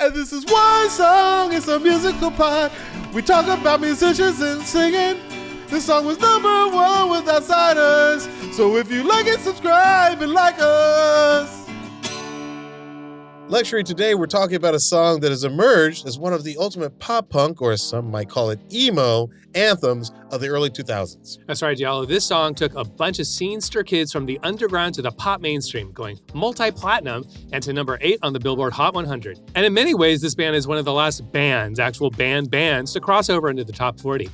And this is one song, it's a musical pod. We talk about musicians and singing. This song was #1 with outsiders. So if you like it, subscribe and like us. Luxury, today we're talking about a song that has emerged as one of the ultimate pop punk, or as some might call it, emo, anthems of the early 2000s. That's right, Diallo. This song took a bunch of scenester kids from the underground to the pop mainstream, going multi-platinum and to #8 on the Billboard Hot 100. And in many ways, this band is one of the last bands, actual bands, to cross over into the top 40.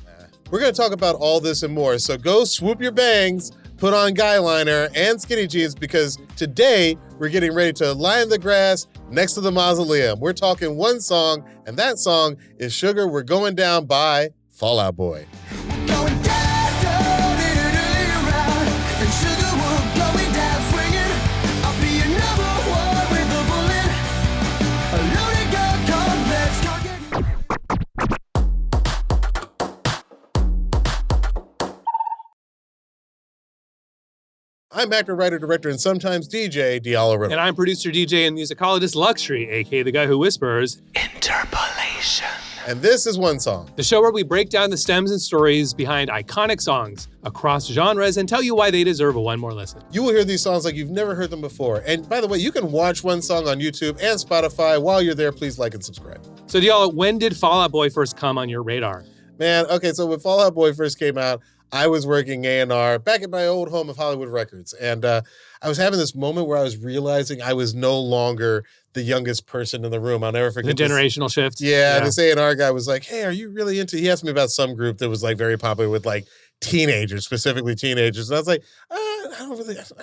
We're going to talk about all this and more, so go swoop your bangs, put on guy liner and skinny jeans, because today we're getting ready to lie in the grass next to the mausoleum. We're talking one song, and that song is Sugar, We're Going Down by Fall Out Boy. I'm actor, writer, director, and sometimes DJ, Diallo. And I'm producer, DJ, and musicologist LUXXURY, aka the guy who whispers, Interpolation. And this is one song. The show where we break down the stems and stories behind iconic songs across genres and tell you why they deserve a one more listen. You will hear these songs like you've never heard them before. And by the way, you can watch one song on YouTube and Spotify. While you're there, please like and subscribe. So Diallo, when did Fall Out Boy first come on your radar? Man, okay, so when Fall Out Boy first came out, I was working A&R back at my old home of Hollywood Records. And I was having this moment where I was realizing I was no longer the youngest person in the room. I'll never forget the generational shift. Yeah, this A&R guy was like, hey, are you really into... He asked me about some group that was like very popular with like teenagers, specifically teenagers. And I was like, I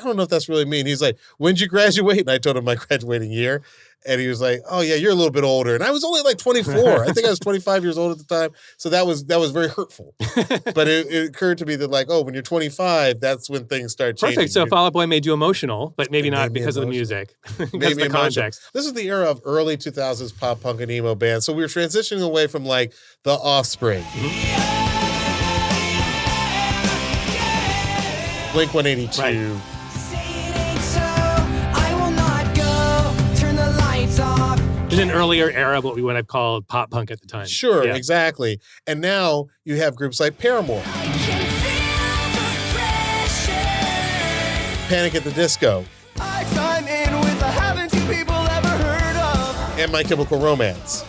don't know if that's really me. And he's like, when'd you graduate? And I told him my graduating year. And he was like, oh yeah, you're a little bit older. And I was only like 24. I think I was 25 years old at the time. So that was very hurtful. But it occurred to me that like, oh, when you're 25, that's when things start changing. Perfect. So Fall Out Boy made you emotional, but maybe not because of the music. Because of the context. This is the era of early 2000s pop punk and emo bands. So we were transitioning away from like the Offspring. Blink-182. Right. In an earlier era, what we would have called pop punk at the time. Sure, yeah. Exactly. And now you have groups like Paramore, Panic at the Disco, and My Chemical Romance.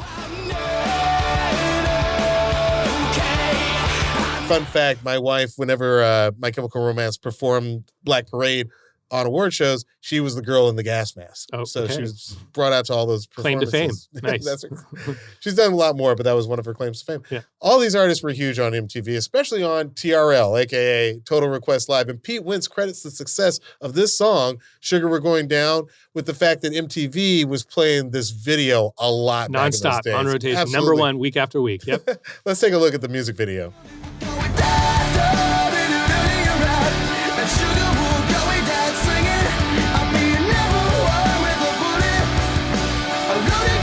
Fun fact, my wife, whenever My Chemical Romance performed Black Parade on award shows, she was the girl in the gas mask. Oh, so okay. she was brought out to all those performances. Claim to fame. Nice. She's done a lot more, but that was one of her claims to fame. Yeah. All these artists were huge on MTV, especially on TRL, aka Total Request Live. And Pete Wentz credits the success of this song, Sugar, We're Going Down, with the fact that MTV was playing this video a lot. Nonstop, on rotation, Absolutely. #1 week after week. Yep. Let's take a look at the music video.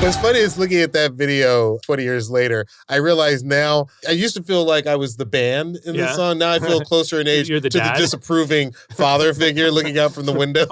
What's funny is looking at that video 20 years later, I realize now, I used to feel like I was the band in the song. Now I feel closer in age to the disapproving father figure looking out from the window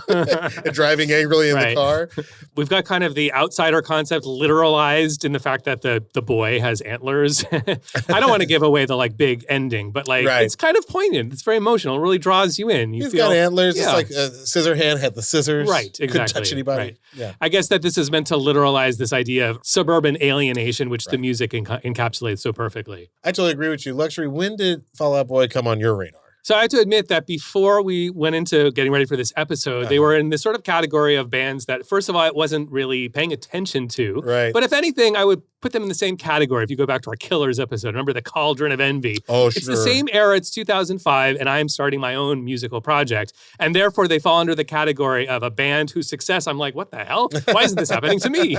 and driving angrily in the car. We've got kind of the outsider concept literalized in the fact that the boy has antlers. I don't want to give away the like big ending, but like it's kind of poignant. It's very emotional. It really draws you in. He's got antlers. It's like Scissorhand had the scissors. Right, exactly. Couldn't touch anybody. Right. Yeah. I guess that this is meant to literalize this idea of suburban alienation, which the music encapsulates so perfectly. I totally agree with you. LUXXURY, when did Fall Out Boy come on your radar? So I have to admit that before we went into getting ready for this episode, they were in this sort of category of bands that, first of all, I wasn't really paying attention to. Right. But if anything, I would put them in the same category. If you go back to our Killers episode, remember the Cauldron of Envy? Oh, sure. It's the same era. It's 2005, and I'm starting my own musical project. And therefore, they fall under the category of a band whose success, I'm like, what the hell? Why isn't this happening to me?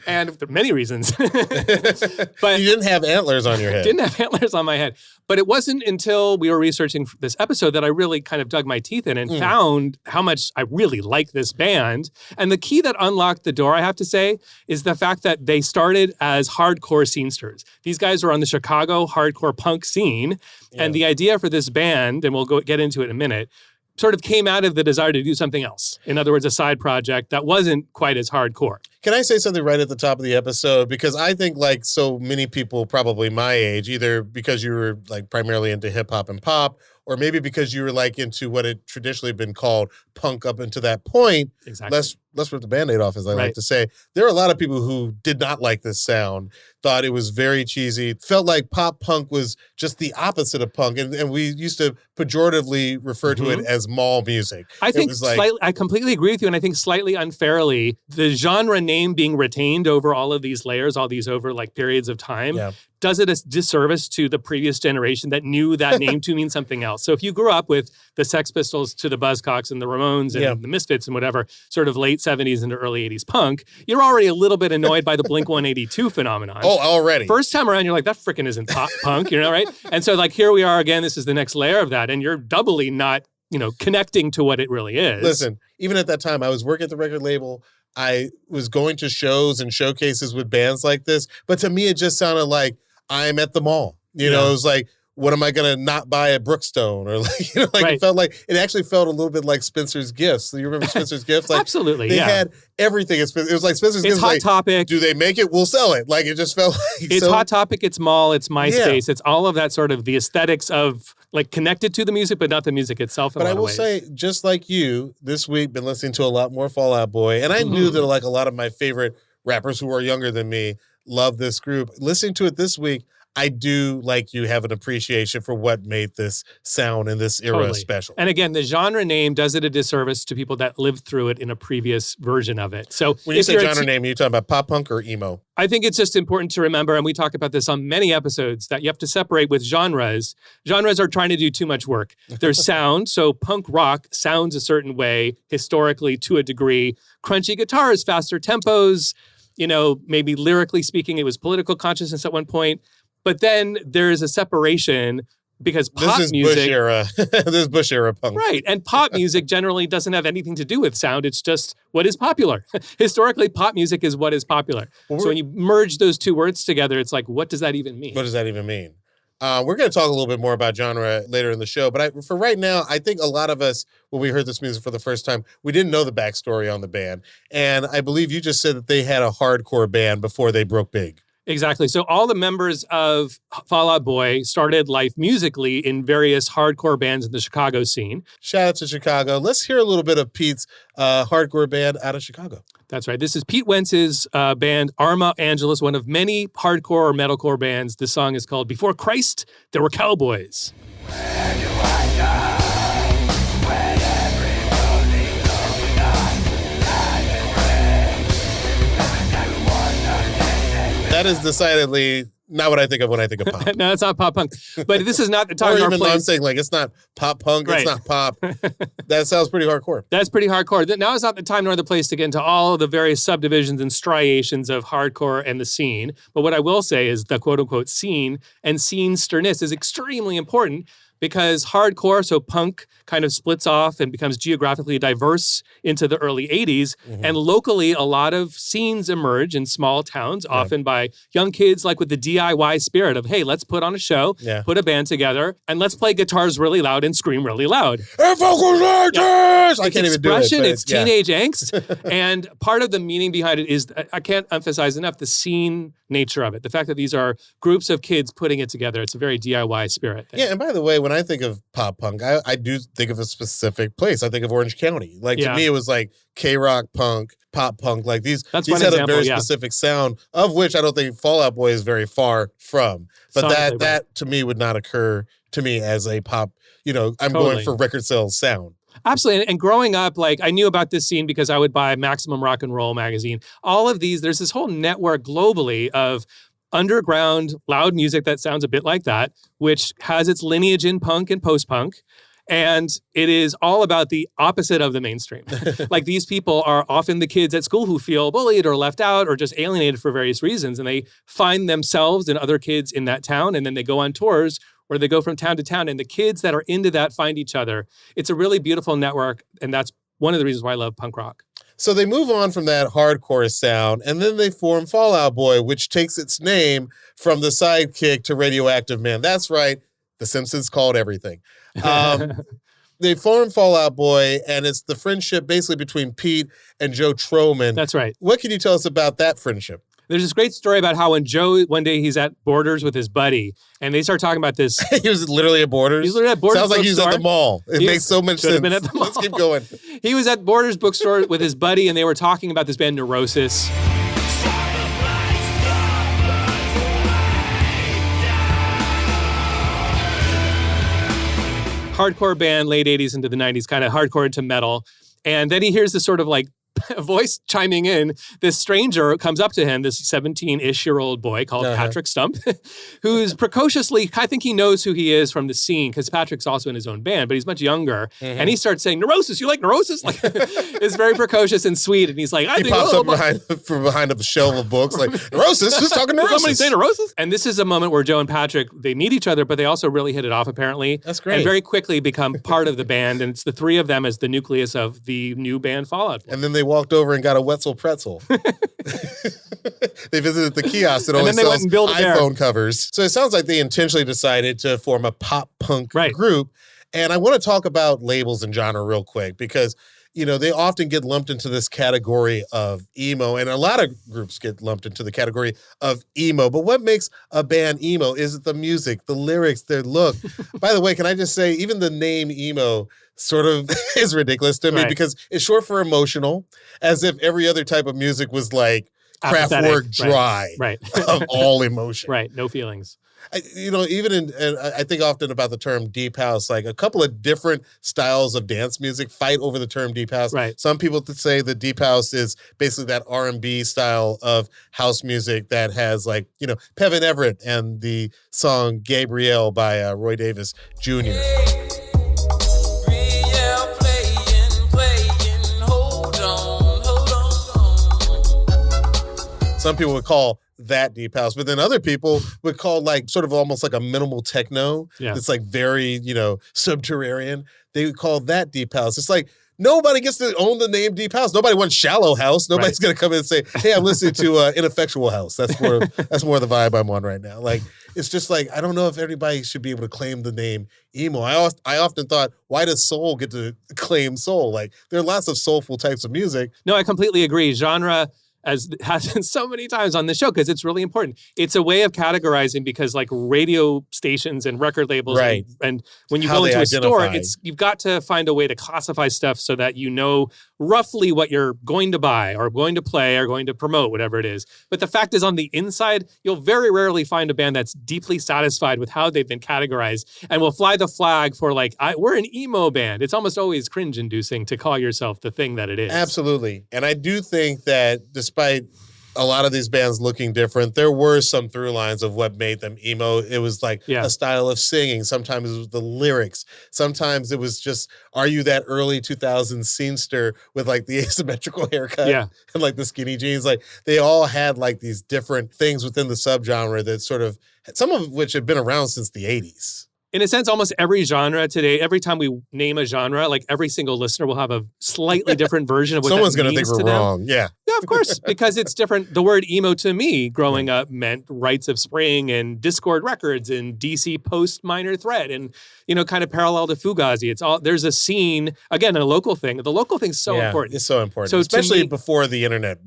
And there are many reasons. But you didn't have antlers on your head. Didn't have antlers on my head. But it wasn't until we were researching this episode that I really kind of dug my teeth in and found how much I really like this band. And the key that unlocked the door, I have to say, is the fact that they started as hardcore scenesters. These guys were on the Chicago hardcore punk scene. Yeah. And the idea for this band, and we'll get into it in a minute, sort of came out of the desire to do something else. In other words, a side project that wasn't quite as hardcore. Can I say something right at the top of the episode? Because I think like so many people probably my age, either because you were like primarily into hip hop and pop, or maybe because you were like into what had traditionally been called punk up until that point. Exactly. Let's rip the Band-Aid off, as I like to say. There are a lot of people who did not like this sound, thought it was very cheesy, felt like pop punk was just the opposite of punk. And we used to pejoratively refer to it as mall music. I think I completely agree with you. And I think slightly unfairly, the genre name being retained over all of these layers, all these over like periods of time, does it a disservice to the previous generation that knew that name to mean something else. So if you grew up with the Sex Pistols to the Buzzcocks and the Ramones and the Misfits and whatever, sort of late 70s into early 80s punk, you're already a little bit annoyed by the Blink-182 phenomenon. Oh, already. First time around, you're like, that frickin' isn't pop punk, you know, right? And so like, here we are again, this is the next layer of that. And you're doubly not, connecting to what it really is. Listen, even at that time, I was working at the record label. I was going to shows and showcases with bands like this. But to me, it just sounded like I'm at the mall. It was like, what am I going to not buy at Brookstone? Or like, it actually felt a little bit like Spencer's Gifts. You remember Spencer's Gifts? Like, absolutely, they had everything. It was like Spencer's Gifts. It's Hot Topic. Do they make it? We'll sell it. Like, it just felt like it's Hot Topic, it's mall, it's MySpace. It's all of that sort of the aesthetics of like connected to the music, but not the music itself. But I will say, just like you, this week been listening to a lot more Fall Out Boy, and I knew that like a lot of my favorite rappers who are younger than me love this group. Listening to it this week, I do, like you, have an appreciation for what made this sound in this era special. And again, the genre name does it a disservice to people that lived through it in a previous version of it. So when you say genre name, are you talking about pop punk or emo? I think it's just important to remember, and we talk about this on many episodes, that you have to separate with genres. Genres are trying to do too much work. There's sound, so punk rock sounds a certain way, historically to a degree. Crunchy guitars, faster tempos, maybe lyrically speaking, it was political consciousness at one point. But then there is a separation because pop music... Bush era. This is Bush era punk. Right. And pop music generally doesn't have anything to do with sound. It's just what is popular. Historically, pop music is what is popular. So when you merge those two words together, it's like, what does that even mean? What does that even mean? We're going to talk a little bit more about genre later in the show. But for right now, I think a lot of us, when we heard this music for the first time, we didn't know the backstory on the band. And I believe you just said that they had a hardcore band before they broke big. Exactly. So all the members of Fall Out Boy started life musically in various hardcore bands in the Chicago scene. Shout out to Chicago. Let's hear a little bit of Pete's hardcore band out of Chicago. That's right. This is Pete Wentz's band, Arma Angelus, one of many hardcore or metalcore bands. This song is called Before Christ, There Were Cowboys. Where do I go? That is decidedly not what I think of when I think of pop. No, it's not pop punk. But this is not the time or nor even place. I'm saying like it's not pop punk, it's not pop. That sounds pretty hardcore. That's pretty hardcore. Now is not the time nor the place to get into all of the various subdivisions and striations of hardcore and the scene. But what I will say is the quote-unquote scene and scene-sterness is extremely important because hardcore, so punk, kind of splits off and becomes geographically diverse into the early 80s. Mm-hmm. And locally, a lot of scenes emerge in small towns, often by young kids, like with the DIY spirit of, hey, let's put on a show, put a band together, and let's play guitars really loud and scream really loud. I can't even do it. It's teenage angst. And part of the meaning behind it is, I can't emphasize enough, the scene nature of it. The fact that these are groups of kids putting it together. It's a very DIY spirit thing. Yeah, and by the way, when I think of pop punk, I do think of a specific place. I think of Orange County. Like, to me, it was like K-rock punk, pop punk. Like, these had a very specific sound, of which I don't think Fall Out Boy is very far from. But that to me would not occur to me as a pop, I'm going for record sales sound. Absolutely. And growing up, like, I knew about this scene because I would buy Maximum Rock and Roll magazine. All of these, there's this whole network globally of underground, loud music that sounds a bit like that, which has its lineage in punk and post-punk. And it is all about the opposite of the mainstream. Like, these people are often the kids at school who feel bullied or left out or just alienated for various reasons. And they find themselves and other kids in that town. And then they go on tours where they go from town to town. And the kids that are into that find each other. It's a really beautiful network. And that's one of the reasons why I love punk rock. So they move on from that hardcore sound, and then they form Fall Out Boy, which takes its name from the sidekick to Radioactive Man. That's right. The Simpsons called everything. They form Fall Out Boy, and it's the friendship basically between Pete and Joe Troman. That's right. What can you tell us about that friendship? There's this great story about how when Joe, one day he's at Borders with his buddy, and they start talking about this. He was literally at Borders? He's literally at Borders Sounds like he was at bookstore. the mall. It makes so much sense. Been at the mall. Let's keep going. He was at Borders bookstore with his buddy, and they were talking about this band Neurosis. Hardcore band, late 80s into the 90s, kind of hardcore into metal. And then he hears this sort of like voice chiming in. This stranger comes up to him, this 17-ish-year-old boy called Patrick Stump, who's precociously, I think he knows who he is from the scene, because Patrick's also in his own band, but he's much younger. And he starts saying, Neurosis, you like Neurosis? Like, it's very precocious and sweet. And he's like, He pops up from behind a shelf of books like, Neurosis? Who's talking Neurosis? Somebody say Neurosis? And this is a moment where Joe and Patrick, they meet each other, but they also really hit it off, apparently. That's great. And very quickly become part of the band. And it's the three of them as the nucleus of the new band Fall Out Boy. And then they walked over and got a Wetzel pretzel. They visited the kiosk that only sells iPhone covers. So it sounds like they intentionally decided to form a pop punk group. And I want to talk about labels and genre real quick because, you know, they often get lumped into this category of emo, and a lot of groups get lumped into the category of emo. But what makes a band emo? Is it the music, the lyrics, their look? By the way, can I just say, even the name emo sort of is ridiculous to me because it's short for emotional, as if every other type of music was like Kraftwerk dry of all emotion. Right, no feelings. Even I think often about the term deep house, like a couple of different styles of dance music fight over the term deep house. Right. Some people say the deep house is basically that R&B style of house music that has like, Pevin Everett and the song Gabrielle by Roy Davis Jr. Some people would call that deep house, but then other people would call like sort of almost like a minimal techno. Yeah. It's like very, subterranean. They would call that deep house. It's like nobody gets to own the name deep house. Nobody wants shallow house. Nobody's going to come in and say, hey, I'm listening to ineffectual house. That's more the vibe I'm on right now. Like, it's just like, I don't know if everybody should be able to claim the name emo. I often thought, why does soul get to claim soul? Like, there are lots of soulful types of music. No, I completely agree. Genre, as has been so many times on this show, because it's really important. It's a way of categorizing, because like radio stations and record labels and when you go into a store, you've got to find a way to classify stuff so that you know roughly what you're going to buy or going to play or going to promote, whatever it is. But the fact is, on the inside, you'll very rarely find a band that's deeply satisfied with how they've been categorized and will fly the flag for like, we're an emo band. It's almost always cringe-inducing to call yourself the thing that it is. Absolutely. And I do think that despite a lot of these bands looking different, there were some through lines of what made them emo. It was like a style of singing. Sometimes it was the lyrics. Sometimes it was just, are you that early 2000s scenester with like the asymmetrical haircut and like the skinny jeans? Like they all had like these different things within the subgenre that sort of, some of which have been around since the 80s. In a sense, almost every genre today, every time we name a genre, like every single listener will have a slightly different version of what someone's going to think we're wrong. Yeah, of course, because it's different. The word emo to me growing up meant Rites of Spring and Discord Records and DC Post Minor Threat and, kind of parallel to Fugazi. It's all, there's a scene, again, a local thing. The local thing's so important. It's so important, so especially before the internet.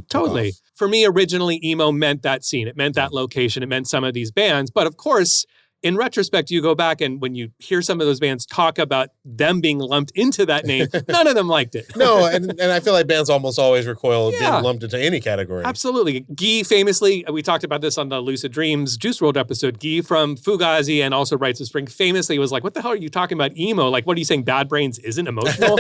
Totally. For me, originally, emo meant that scene. It meant that location. It meant some of these bands. But of course, in retrospect, you go back and when you hear some of those bands talk about them being lumped into that name, none of them liked it. No, and I feel like bands almost always recoil being lumped into any category. Absolutely. Guy famously, we talked about this on the Lucid Dreams Juice WRLD episode, Guy from Fugazi and also Rites of Spring famously was like, what the hell are you talking about emo? Like, what are you saying, Bad Brains isn't emotional?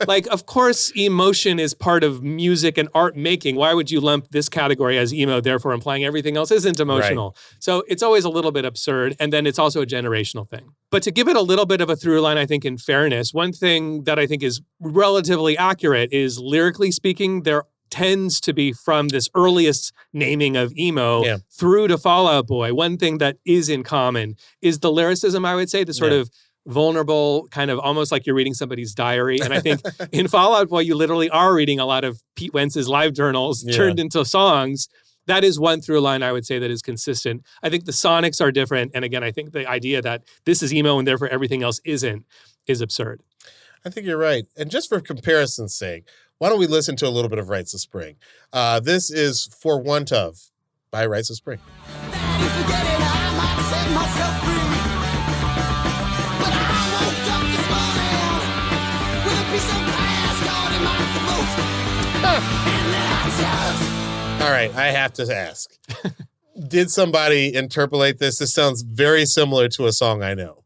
Like, of course, emotion is part of music and art making. Why would you lump this category as emo, therefore implying everything else isn't emotional? Right. So it's always a little bit absurd. And then it's also a generational thing. But to give it a little bit of a through line, I think in fairness, one thing that I think is relatively accurate is lyrically speaking, there tends to be from this earliest naming of emo through to Fall Out Boy. One thing that is in common is the lyricism, I would say, the sort of vulnerable, kind of almost like you're reading somebody's diary. And I think in Fall Out Boy, you literally are reading a lot of Pete Wentz's live journals turned into songs. That is one through line I would say that is consistent. I think the sonics are different. And again, I think the idea that this is emo and therefore everything else isn't is absurd. I think you're right. And just for comparison's sake, why don't we listen to a little bit of Rites of Spring? This is For Want Of by Rites of Spring. All right, I have to ask. Did somebody interpolate this? This sounds very similar to a song I know.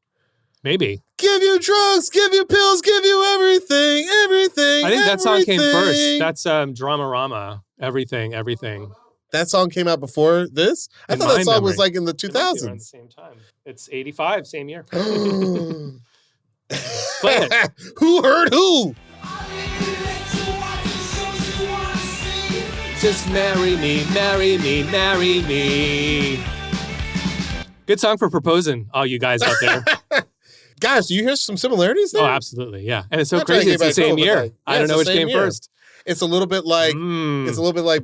Maybe. Give you drugs, give you pills, give you everything, everything. I think that song came first. That's Dramarama. Everything. That song came out before this? I thought that song was like in the 2000s. Around the same time. It's 85, same year. Play it. Who heard who? Just marry me, marry me, marry me. Good song for proposing, all you guys out there. Guys, do you hear some similarities there? Oh, absolutely, yeah. And it's so crazy. It's the same year. I don't know which came first. It's a little bit like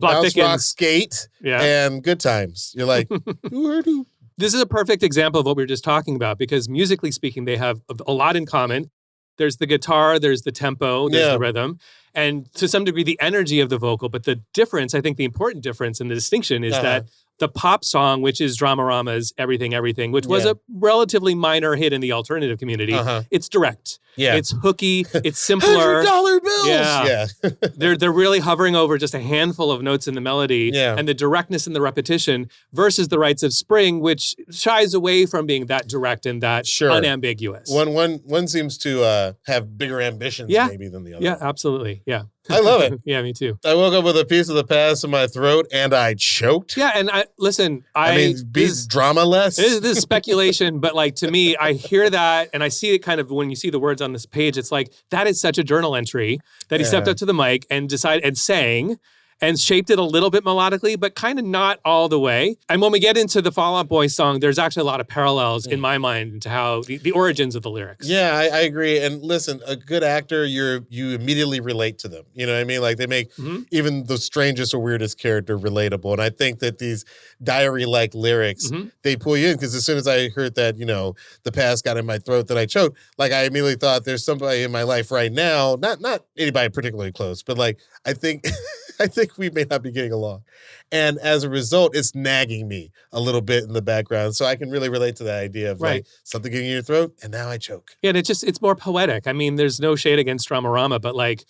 Bounce Rock Skate and Good Times. You're like, who heard who? This is a perfect example of what we were just talking about because musically speaking, they have a lot in common. There's the guitar, there's the tempo, there's the rhythm, and to some degree the energy of the vocal. But the difference, I think the important difference and the distinction is that the pop song, which is Dramarama's Everything, Everything, which was a relatively minor hit in the alternative community, it's direct. Yeah. It's hooky. It's simpler. $100 bills. Yeah. They're really hovering over just a handful of notes in the melody and the directness and the repetition versus the Rites of Spring, which shies away from being that direct and that unambiguous. One seems to have bigger ambitions maybe than the other. Yeah, absolutely. Yeah. I love it. Yeah, me too. I woke up with a piece of the past in my throat and I choked. Yeah, and I mean, be drama-less. This is speculation, but like to me, I hear that and I see it kind of when you see the words on this page, it's like, that is such a journal entry that he stepped up to the mic and decided and sang and shaped it a little bit melodically, but kind of not all the way. And when we get into the Fall Out Boy song, there's actually a lot of parallels in my mind to how the origins of the lyrics. Yeah, I agree. And listen, a good actor, you immediately relate to them. You know what I mean? Like they make even the strangest or weirdest character relatable. And I think that these diary-like lyrics, they pull you in because as soon as I heard that, the past got in my throat that I choked, like I immediately thought there's somebody in my life right now, not anybody particularly close, but like I think we may not be getting along. And as a result, it's nagging me a little bit in the background. So I can really relate to that idea of like something getting in your throat and now I choke. Yeah, and it's more poetic. I mean, there's no shade against Dramarama, but like,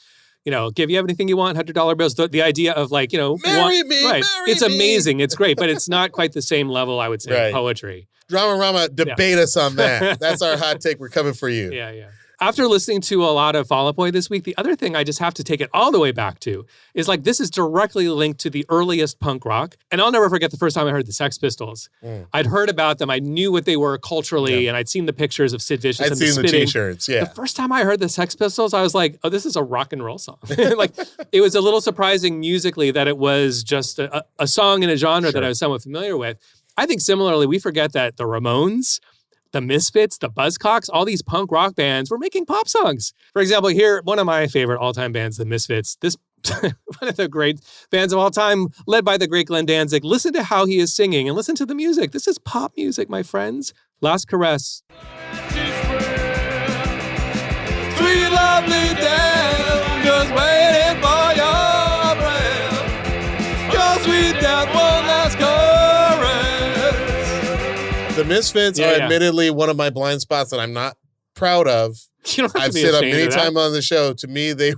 give you everything you want, $100 bills. The idea of like, marry me, marry it's me. Amazing. It's great, but it's not quite the same level, I would say, of poetry. Dramarama, debate us on that. That's our hot take. We're coming for you. Yeah. After listening to a lot of Fall Out Boy this week, the other thing I just have to take it all the way back to is like this is directly linked to the earliest punk rock. And I'll never forget the first time I heard the Sex Pistols. I'd heard about them. I knew what they were culturally, and I'd seen the pictures of Sid Vicious and the spitting. I'd seen the T-shirts, The first time I heard the Sex Pistols, I was like, oh, this is a rock and roll song. Like, it was a little surprising musically that it was just a song in a genre that I was somewhat familiar with. I think similarly, we forget that the Ramones, the Misfits, the Buzzcocks, all these punk rock bands were making pop songs. For example, here, one of my favorite all-time bands, the Misfits, this one of the great bands of all time, led by the great Glenn Danzig. Listen to how he is singing and listen to the music. This is pop music, my friends. Last Caress. Sweet lovely day, just waiting for your breath. Your sweet death one last caress. The Misfits are admittedly one of my blind spots that I'm not proud of. You don't have I've to be said ashamed many of that. times on the show. To me, they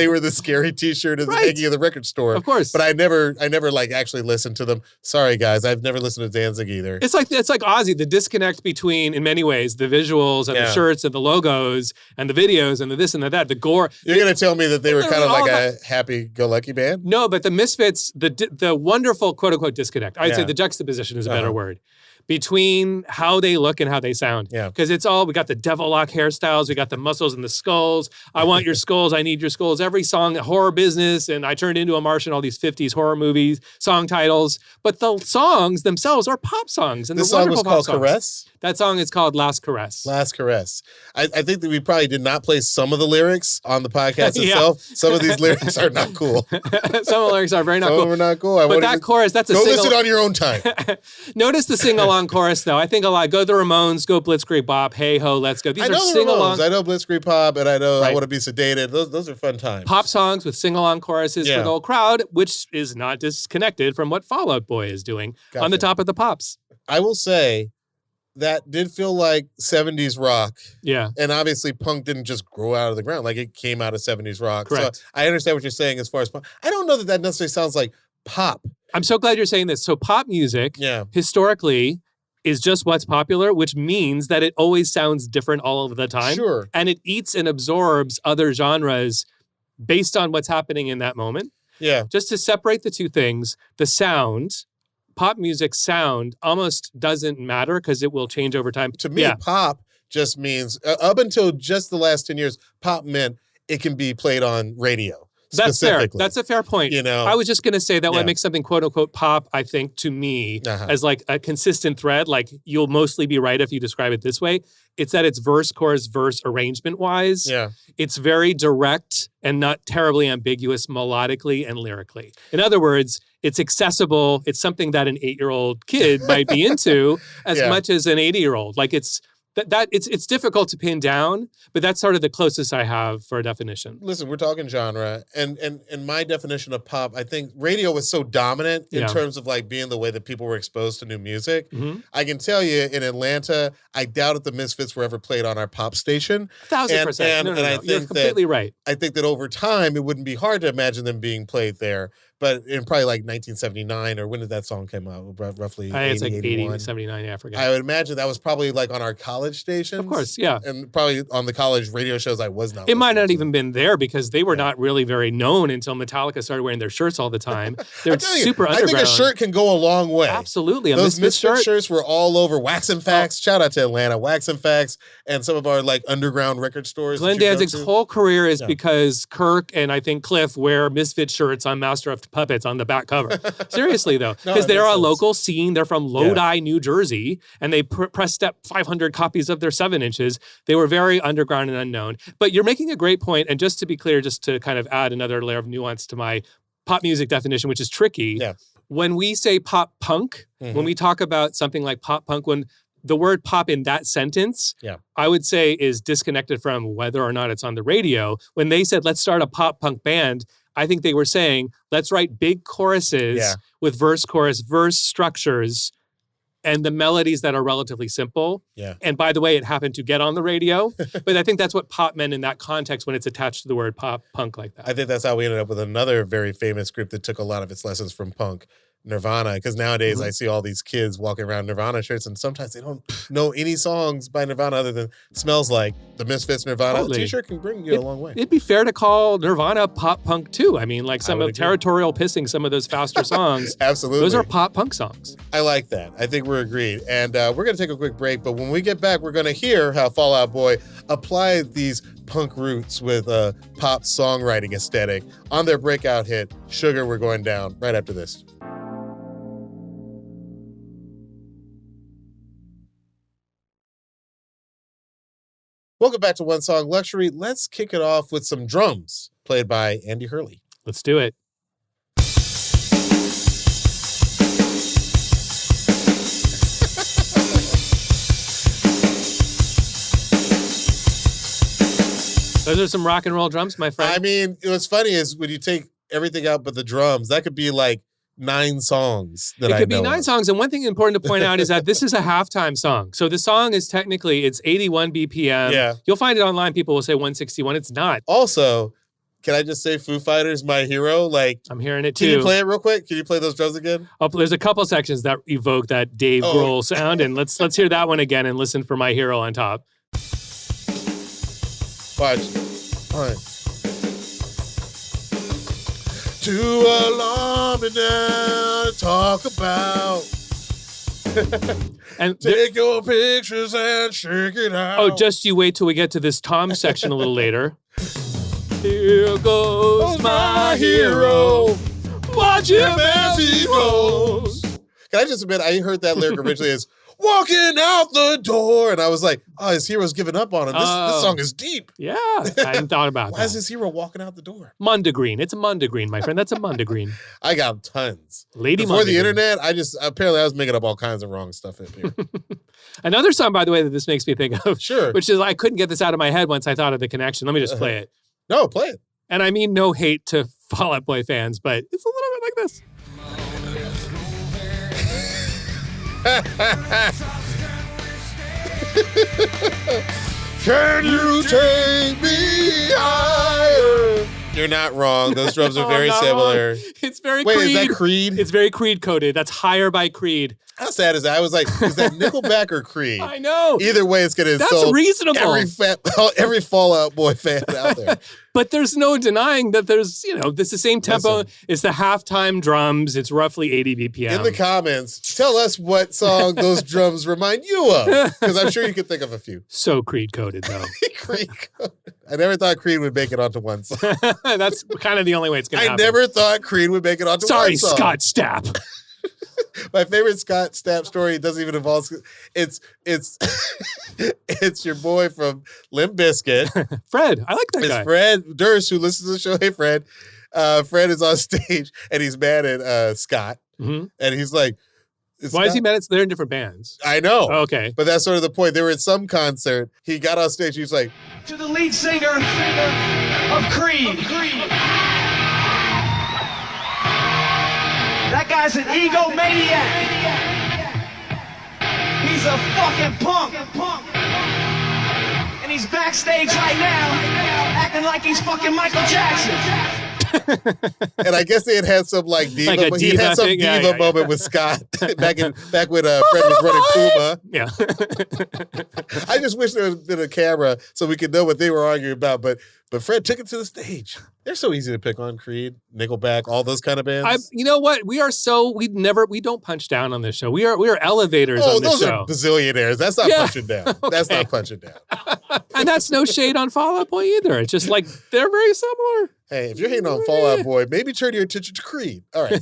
were the scary T-shirt at the beginning of the record store. Of course, but I never like actually listened to them. Sorry, guys, I've never listened to Danzig either. It's like Ozzy. The disconnect between, in many ways, the visuals and the shirts and the logos and the videos and the this and the that, the gore. You're going to tell me that they were kind of like a happy-go-lucky band? No, but the Misfits, the wonderful quote unquote disconnect. I'd say the juxtaposition is a better word. Between how they look and how they sound. Yeah. Because it's all, we got the devil lock hairstyles, we got the muscles and the skulls. I want your skulls, I need your skulls. Every song, horror business, and I turned into a Martian, all these 50s horror movies, song titles. But the songs themselves are pop songs. And this song was called Caress? That song is called Last Caress. Last Caress. I think that we probably did not play some of the lyrics on the podcast itself. Some of these lyrics are not cool. Some of the lyrics are very not cool. Some of them are not cool. But that chorus, that's a go listen on your own time. Notice the sing-along sing-along chorus, though. I think a lot. Go the Ramones, go Blitzkrieg Bop, Hey Ho, Let's Go. These I are know the sing-along. Ramones. I know Blitzkrieg Pop, and I know I Right. Want to Be Sedated. Those are fun times. Pop songs with sing-along choruses for Yeah. the whole crowd, which is not disconnected from what Fall Out Boy is doing on the Gotcha. top of the pops. I will say that did feel like 70s rock. Yeah. And obviously, punk didn't just grow out of the ground. Like, it came out of 70s rock. Correct. So I understand what you're saying as far as pop. I don't know that necessarily sounds like pop. I'm so glad you're saying this. So pop music, Yeah. historically, is just what's popular, which means that it always sounds different all of the time. Sure. And it eats and absorbs other genres based on what's happening in that moment. Yeah. Just to separate the two things, the sound, pop music sound almost doesn't matter because it will change over time. To me, yeah. pop just means, up until just the last 10 years, pop meant it can be played on radio. That's fair. Specifically. That's a fair point. You know? I was just going to say that Yeah. what makes something quote unquote pop, I think, to me, Uh-huh. as like a consistent thread, like you'll mostly be right if you describe it this way. It's that it's verse, chorus, verse arrangement wise. Yeah. It's very direct and not terribly ambiguous melodically and lyrically. In other words, it's accessible. It's something that an 8-year-old kid might be into as Yeah. much as an 80-year-old. Like it's it's difficult to pin down, but that's sort of the closest I have for a definition. Listen, we're talking genre, and my definition of pop, I think radio was so dominant in Yeah. terms of like being the way that people were exposed to new music. Mhm. I can tell you in Atlanta, I doubt if the Misfits were ever played on our pop station. 1,000%. And No, I You're think completely right. I think that over time, it wouldn't be hard to imagine them being played there. But in probably like 1979, or when did that song come out? Roughly I think it's like 80, 81. 79, yeah, I forget. I would imagine that was probably like on our college stations. Of course, yeah. And probably on the college radio shows I was not. It might listening not to. even been there because they were not really very known until Metallica started wearing their shirts all the time. They're I'm telling you, super I underground. think a shirt can go a long way. Absolutely. A Those Misfits Misfit shirt. shirts were all over Wax and Facts. Shout out to Atlanta, Wax and Facts, and some of our like underground record stores. Glenn that you go Danzig's to. whole career is Yeah. because Kirk and I think Cliff wear Misfit shirts on Master of Puppets on the back cover. Seriously, though, No, because that they're makes a sense. local scene. They're from Lodi, New Jersey, and they pressed up 500 copies of their 7 inches. They were very underground and unknown. But you're making a great point, and just to be clear, just to kind of add another layer of nuance to my pop music definition, which is tricky. Yeah. When we say pop punk, Mhm. when we talk about something like pop punk, when the word pop in that sentence, Yeah. I would say is disconnected from whether or not it's on the radio. When they said, let's start a pop punk band, I think they were saying, let's write big choruses Yeah. with verse, chorus, verse structures, and the melodies that are relatively simple. Yeah. And by the way, it happened to get on the radio. But I think that's what pop meant in that context when it's attached to the word pop punk like that. I think that's how we ended up with another very famous group that took a lot of its lessons from punk, Nirvana. Because nowadays Mhm. I see all these kids walking around Nirvana shirts, and sometimes they don't know any songs by Nirvana other than "Smells Like," the Misfits, Nirvana. Totally. A t-shirt can bring you a long way. It'd be fair to call Nirvana pop punk too. I mean, like some would of agree. Territorial Pissing, some of those faster songs. Absolutely. Those are pop punk songs. I like that. I think we're agreed. And we're going to take a quick break, but when we get back, we're going to hear how Fall Out Boy applied these punk roots with a pop songwriting aesthetic on their breakout hit, Sugar, We're Going Down, right after this. Welcome back to One Song Luxury. Let's kick it off with some drums played by Andy Hurley. Let's do it. Those are some rock and roll drums, my friend. I mean, what's funny is when you take everything out but the drums, that could be like 9 songs that It I could be know 9 of. songs. And one thing important to point out is that this is a halftime song. So the song is technically, it's 81 BPM. Yeah. You'll find it online. People will say 161. It's not. Also, can I just say Foo Fighters, my hero? Like, I'm hearing it can too. you play it real quick? Can you play those drums again? There's a couple sections that evoke that Dave Oh. Grohl sound. And let's hear that one again and listen for My Hero on top. Watch. All right. Too alarmed now to talk about. And Take your pictures and shake it out. oh, just you wait till we get to this Tom section a little later. Here goes my hero. Watch him as he goes. Can I just admit, I heard that lyric originally as, walking out the door. And I was like, oh, his hero's giving up on him. This song is deep. Yeah, I hadn't thought about Why that. is his hero walking out the door? Mondegreen. It's a Mondegreen, my friend. That's a Mondegreen. I got tons. Lady Before the Mondegreen. internet, apparently I was making up all kinds of wrong stuff up here. Another song, by the way, that this makes me think of, Sure. which is I couldn't get this out of my head once I thought of the connection. Let me just play it. No, play it. And I mean no hate to Fall Out Boy fans, but it's a little bit like this. Can you take me higher? You're not wrong. Those drums are very not similar. wrong. It's very Wait, Creed. is that Creed? It's very Creed coded. That's Higher by Creed. How sad is that? I was like, is that Nickelback or Creed? I know. Either way, it's going to That's insult reasonable. every Fall Out Boy fan out there. But there's no denying that there's, this is the same tempo. Listen. It's the halftime drums. It's roughly 80 BPM. In the comments, tell us what song those drums remind you of, because I'm sure you could think of a few. So Creed coded, though. Creed. I never thought Creed would make it onto one song. That's kind of the only way it's going to I happen. never thought Creed would make it onto Sorry, one song. Scott Stapp. My favorite Scott Stapp story doesn't even involve. It's it's your boy from Limp Bizkit. Fred. I like that It's guy. Fred Durst, who listens to the show. Hey, Fred. Fred is on stage and he's mad at Scott, Mhm. and he's like, Why is he mad? They're in different bands. I know. Oh, okay. But that's sort of the point. They were at some concert. He got on stage. He was like, To the lead singer of Creed. That guy's an egomaniac. He's a fucking punk. And he's backstage right now acting like he's fucking Michael Jackson. and I guess they had some like diva, Like a he diva had some thing? diva Yeah. moment with Scott back when Fred was running Puma. Yeah. I just wish there had been a camera so we could know what they were arguing about. But Fred took it to the stage. They're so easy to pick on. Creed, Nickelback, all those kind of bands. You know what? We don't punch down on this show. We are elevators on this those show. are bazillionaires. That's not Yeah. punching down. That's not punching down. And that's no shade on Fall Out Boy either. It's just like they're very similar. Hey, if you're hating on Fall Out Boy, maybe turn your attention to Creed. All right.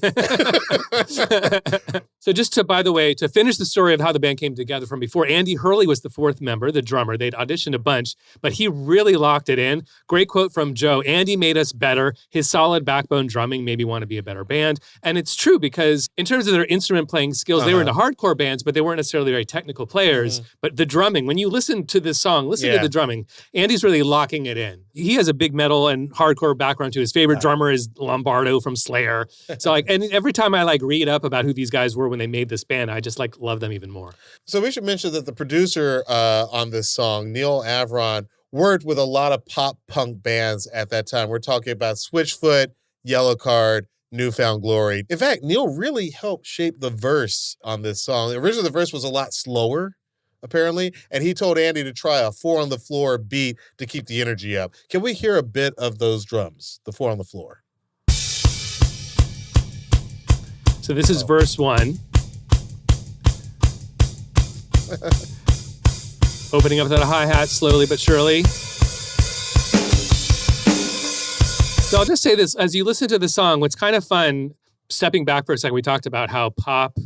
So just to finish the story of how the band came together from before, Andy Hurley was the fourth member, the drummer. They'd auditioned a bunch, but he really locked it in. Great quote from Joe. Andy made us better. His solid backbone drumming made me want to be a better band. And it's true because in terms of their instrument playing skills, they were into hardcore bands, but they weren't necessarily very technical players. But the drumming, when you listen to this song, listen to the drumming, Andy's really locking it in. He has a big metal and hardcore background too. His favorite drummer is Lombardo from Slayer. So and every time I read up about who these guys were when they made this band, I just love them even more. So we should mention that the producer on this song, Neil Avron, worked with a lot of pop punk bands at that time. We're talking about Switchfoot, Yellowcard, Newfound Glory. In fact, Neil really helped shape the verse on this song. Originally, the verse was a lot slower, apparently, and he told Andy to try a 4 on the floor beat to keep the energy up. Can we hear a bit of those drums, the 4 on the floor? So this is verse 1. Opening up that hi-hat slowly but surely. So I'll just say this, as you listen to the song, what's kind of fun, stepping back for a second, we talked about how pop,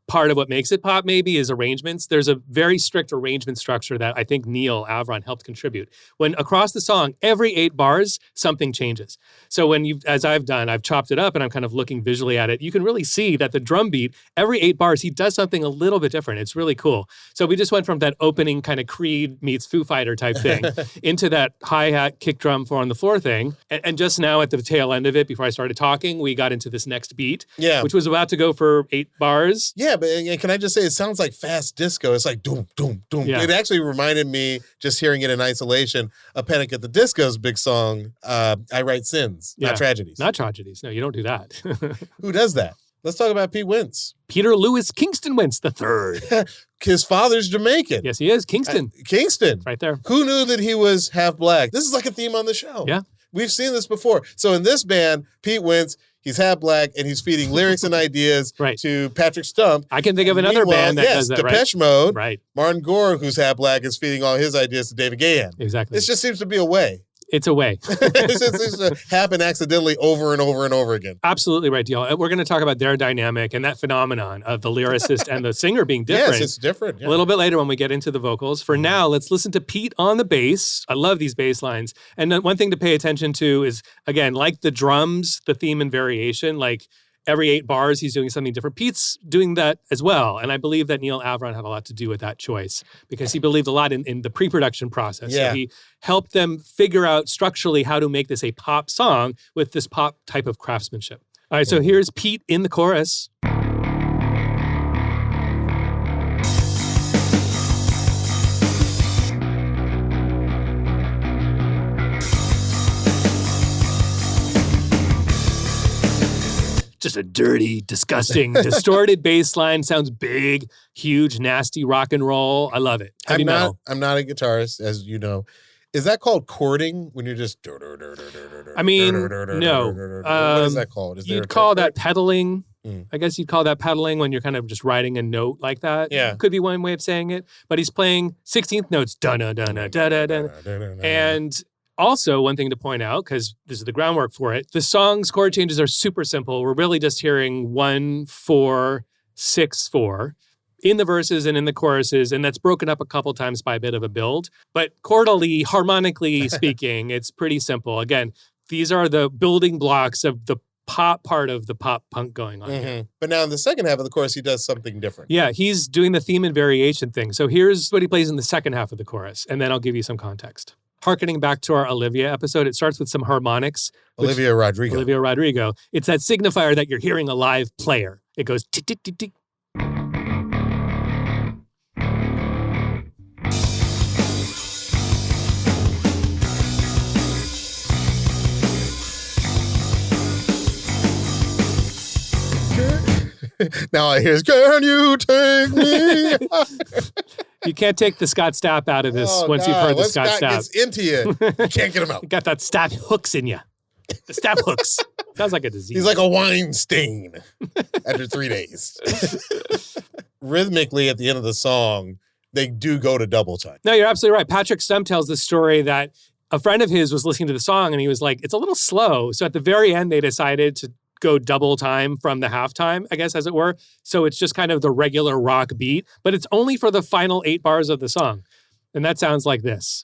part of what makes it pop maybe is arrangements. There's a very strict arrangement structure that I think Neil Avron helped contribute. When across the song, every 8 bars, something changes. So as I've done, I've chopped it up and I'm kind of looking visually at it. You can really see that the drum beat, every 8 bars, he does something a little bit different. It's really cool. So we just went from that opening kind of Creed meets Foo Fighter type thing into that hi-hat, kick drum, 4 on the floor thing. And just now at the tail end of it, before I started talking, we got into this next beat, which was about to go for 8 bars. Yeah, but can I just say, it sounds like fast disco. It's like doom, doom, doom. Yeah. It actually reminded me, just hearing it in isolation, of Panic at the Disco's big song, I Write Sins, Not Tragedies. Not tragedies. No, you don't do that. Who does that? Let's talk about Pete Wentz. Peter Lewis Kingston Wentz III. His father's Jamaican. Yes, he is. Kingston. Kingston. Right there. Who knew that he was half black? This is like a theme on the show. Yeah. We've seen this before. So in this band, Pete Wentz, he's half black and he's feeding lyrics and ideas to Patrick Stump. I can think of another band that does that, Depeche right? Mode. Right. Martin Gore, who's half black, is feeding all his ideas to David Gahan. Exactly. This just seems to be a way. It's a way. It's just happen accidentally over and over and over again. Absolutely right, Diallo. We're going to talk about their dynamic and that phenomenon of the lyricist and the singer being different. Yes, it's different. Yeah. A little bit later when we get into the vocals. For now, let's listen to Pete on the bass. I love these bass lines. And then one thing to pay attention to is, again, like the drums, the theme and variation, like every 8 bars, he's doing something different. Pete's doing that as well. And I believe that Neil Avron had a lot to do with that choice because he believed a lot in the pre-production process. Yeah. So he helped them figure out structurally how to make this a pop song with this pop type of craftsmanship. All right, so here's Pete in the chorus. Just a dirty, disgusting, distorted bass line. Sounds big, huge, nasty rock and roll. I love it. I'm not a guitarist, as you know. Is that called chording when you're just... I mean, no. What is that called? You'd call that pedaling. I guess you'd call that pedaling when you're kind of just writing a note like that. Yeah. Could be one way of saying it. But he's playing 16th notes. Da-da-da-da-da-da-da. And... also, one thing to point out, because this is the groundwork for it, the song's chord changes are super simple. We're really just hearing 1, 4, 6, 4 in the verses and in the choruses, and that's broken up a couple times by a bit of a build. But chordally, harmonically speaking, it's pretty simple. Again, these are the building blocks of the pop part of the pop punk going on here. But now in the second half of the chorus, he does something different. Yeah, he's doing the theme and variation thing. So here's what he plays in the second half of the chorus, and then I'll give you some context. Harkening back to our Olivia episode, it starts with some harmonics. Olivia Rodrigo. It's that signifier that you're hearing a live player. It goes tick, tick, tick, tick. Now I hear, can you take me? You can't take the Scott Stapp out of this once you've heard the Scott Stapp. Gets into you, you can't get him out. You got that Stapp hooks in you. The Stapp hooks. Sounds like a disease. He's like a wine stain after 3 days. Rhythmically, at the end of the song, they do go to double time. No, you're absolutely right. Patrick Stump tells the story that a friend of his was listening to the song and he was like, it's a little slow. So at the very end, they decided to go double time from the halftime, I guess, as it were. So it's just kind of the regular rock beat, but it's only for the final 8 bars of the song. And that sounds like this.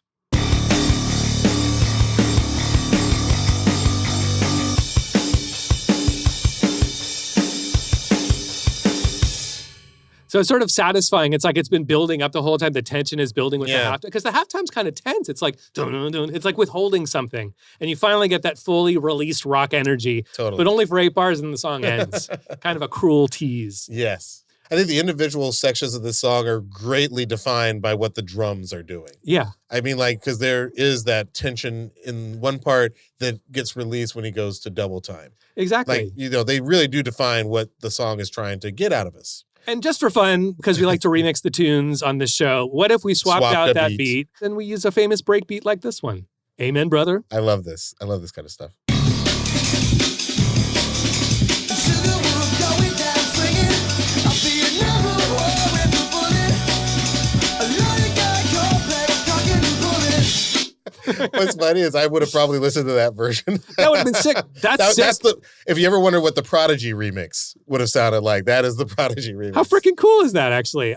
So it's sort of satisfying. It's like it's been building up the whole time. The tension is building with the halftime. Because the halftime's kind of tense. It's like, dun, dun, dun. It's like withholding something. And you finally get that fully released rock energy. Totally. But only for 8 bars and then the song ends. Kind of a cruel tease. Yes. I think the individual sections of this song are greatly defined by what the drums are doing. Yeah. I mean, like, because there is that tension in one part that gets released when he goes to double time. Exactly. Like, you know, they really do define what the song is trying to get out of us. And just for fun, because we like to remix the tunes on this show, what if we swapped out that beat and we use a famous break beat like this one? Amen, brother. I love this. I love this kind of stuff. What's funny is I would have probably listened to that version. That would have been sick. That's sick. If you ever wonder what the Prodigy remix would have sounded like, that is the Prodigy remix. How freaking cool is that, actually?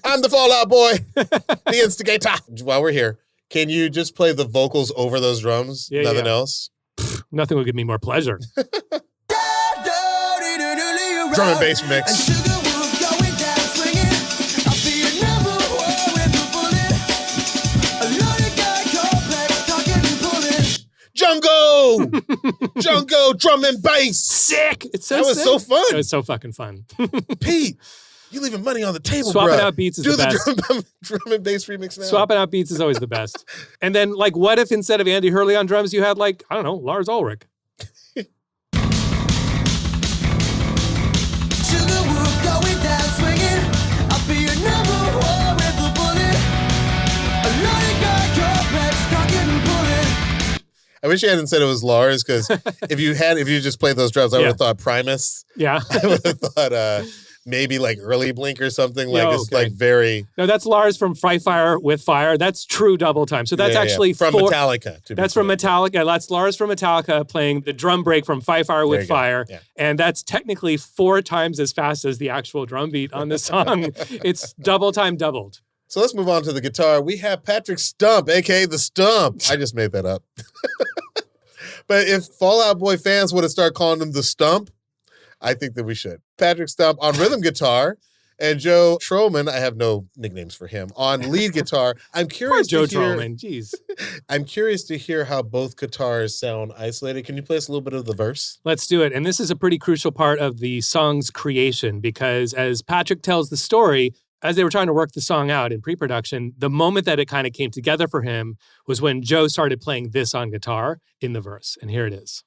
I'm the Fallout Boy, the instigator. While we're here, can you just play the vocals over those drums? Yeah, Nothing else? Nothing would give me more pleasure. Drum and bass mix. Jungle! Jungle, drum and bass. Sick! It's so that was sick. So fun. It was so fucking fun. Pete, you leaving money on the table, Swapping bro. out beats is the best. Do the drum and bass remix now. Swapping out beats is always the best. And then, like, what if instead of Andy Hurley on drums, you had, like, I don't know, Lars Ulrich? I wish you hadn't said it was Lars, because if you just played those drums, I would have thought Primus. Yeah. I would have thought maybe like early Blink or something. Like Yeah, it's okay. like very No, that's Lars from Fire with Fire. That's true double time. So that's actually from Metallica. That's from Metallica. That's Lars from Metallica playing the drum break from Fire with Fire. Yeah. And that's technically 4 times as fast as the actual drum beat on the song. It's double time doubled. So let's move on to the guitar. We have Patrick Stump, aka the Stump. I just made that up. But if Fall Out Boy fans would have started calling him the Stump, I think that we should. Patrick Stump on rhythm guitar, and Joe Troman, I have no nicknames for him, on lead guitar. I'm curious Poor to Joe hear, Troman, jeez. I'm curious to hear how both guitars sound isolated. Can you play us a little bit of the verse? Let's do it. And this is a pretty crucial part of the song's creation because as Patrick tells the story, as they were trying to work the song out in pre-production, the moment that it kind of came together for him was when Joe started playing this on guitar in the verse. And here it is.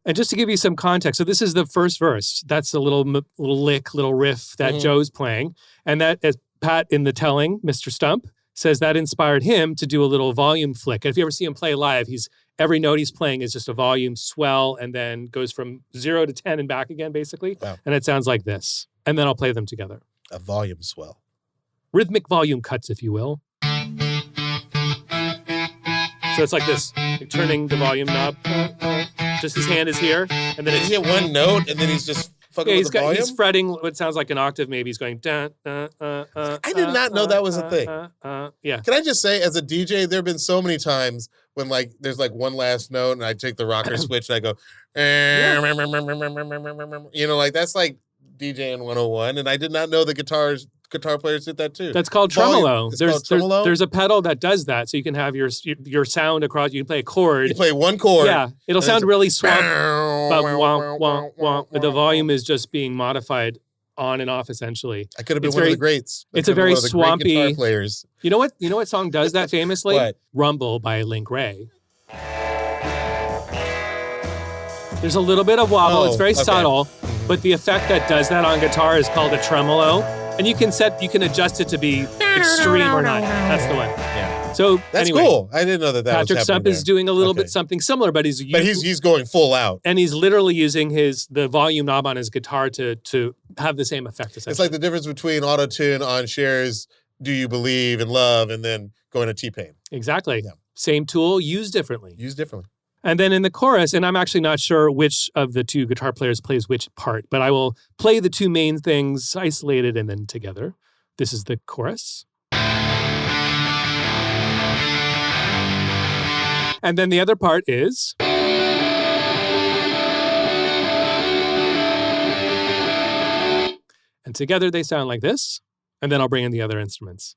And just to give you some context, so this is the first verse. That's a little lick, little riff that Joe's playing. And that, as Pat in the telling, Mr. Stump, says that inspired him to do a little volume flick. And if you ever see him play live, every note he's playing is just a volume swell and then goes from 0 to 10 and back again, basically. Wow. And it sounds like this. And then I'll play them together. A volume swell. Rhythmic volume cuts, if you will. So it's like this, like turning the volume knob. Just his hand is here, and then Did it's he hit one note and then he's just fucking with the volume? he's fretting what sounds like an octave. Maybe he's going. I I did not know that was a thing. Yeah. Can I just say, as a DJ, there have been so many times when like there's like one last note and I take the rocker switch and I go, you know, like that's like DJing 101. And I did not know the guitar players did that too. That's called tremolo. It's called tremolo? There's a pedal that does that, so you can have your sound across. You can play a chord. You play one chord. Yeah, it'll sound really swamp. But The the volume is just being modified on and off essentially. I could have been It's one very- of the greats. I it's a could have been very one of the great swampy- guitar players. You know what song does that famously? What? Rumble by Link Ray. There's a little bit of wobble. Oh, It's very okay. subtle, but the effect that does that on guitar is called a tremolo, and you can adjust it to be extreme or not. That's the one. Yeah, So that's anyway, cool. I didn't know that. Patrick was Stump happening is doing a little Okay. bit something similar, but he's going full out. and he's literally using the volume knob on his guitar to have the same effect. It's like the difference between auto-tune on Cher's "Do You Believe in Love" and then going to T-Pain. Exactly. Yeah. Same tool, used differently. Used differently. And then in the chorus, and I'm actually not sure which of the two guitar players plays which part, but I will play the two main things isolated and then together. This is the chorus. And then the other part is. And together they sound like this. And then I'll bring in the other instruments.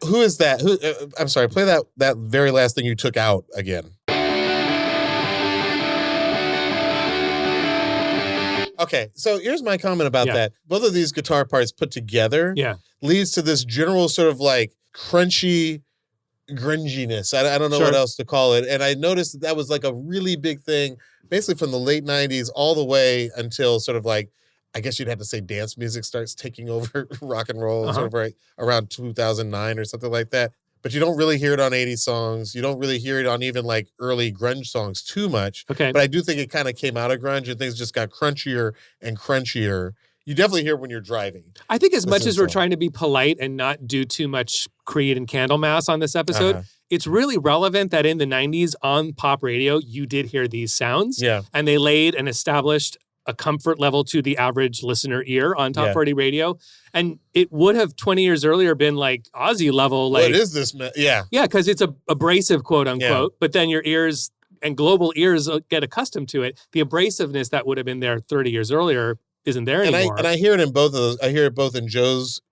Who is that? I'm sorry. Play that very last thing you took out again. Okay, so here's my comment about that. Both of these guitar parts put together leads to this general sort of like crunchy grunginess. I don't know what else to call it. And I noticed that was like a really big thing, basically from the late 90s all the way until sort of like, I guess you'd have to say dance music starts taking over rock and roll sort of right around 2009 or something like that. But you don't really hear it on 80s songs. You don't really hear it on even like early grunge songs too much. Okay. But I do think it kind of came out of grunge and things just got crunchier and crunchier. You definitely hear it when you're driving. I think as much as we're song. trying to be polite and not do too much Creed and Candlemass on this episode, it's really relevant that in the 90s on pop radio, you did hear these sounds. Yeah. And they laid and established a comfort level to the average listener ear on Top 40 radio. And it would have 20 years earlier been like Ozzy level. Like, what is this? Yeah. Yeah, because it's abrasive, quote unquote. But then your ears and global ears get accustomed to it. The abrasiveness that would have been there 30 years earlier isn't there anymore. And I hear it in both of those. I hear it both in Joe's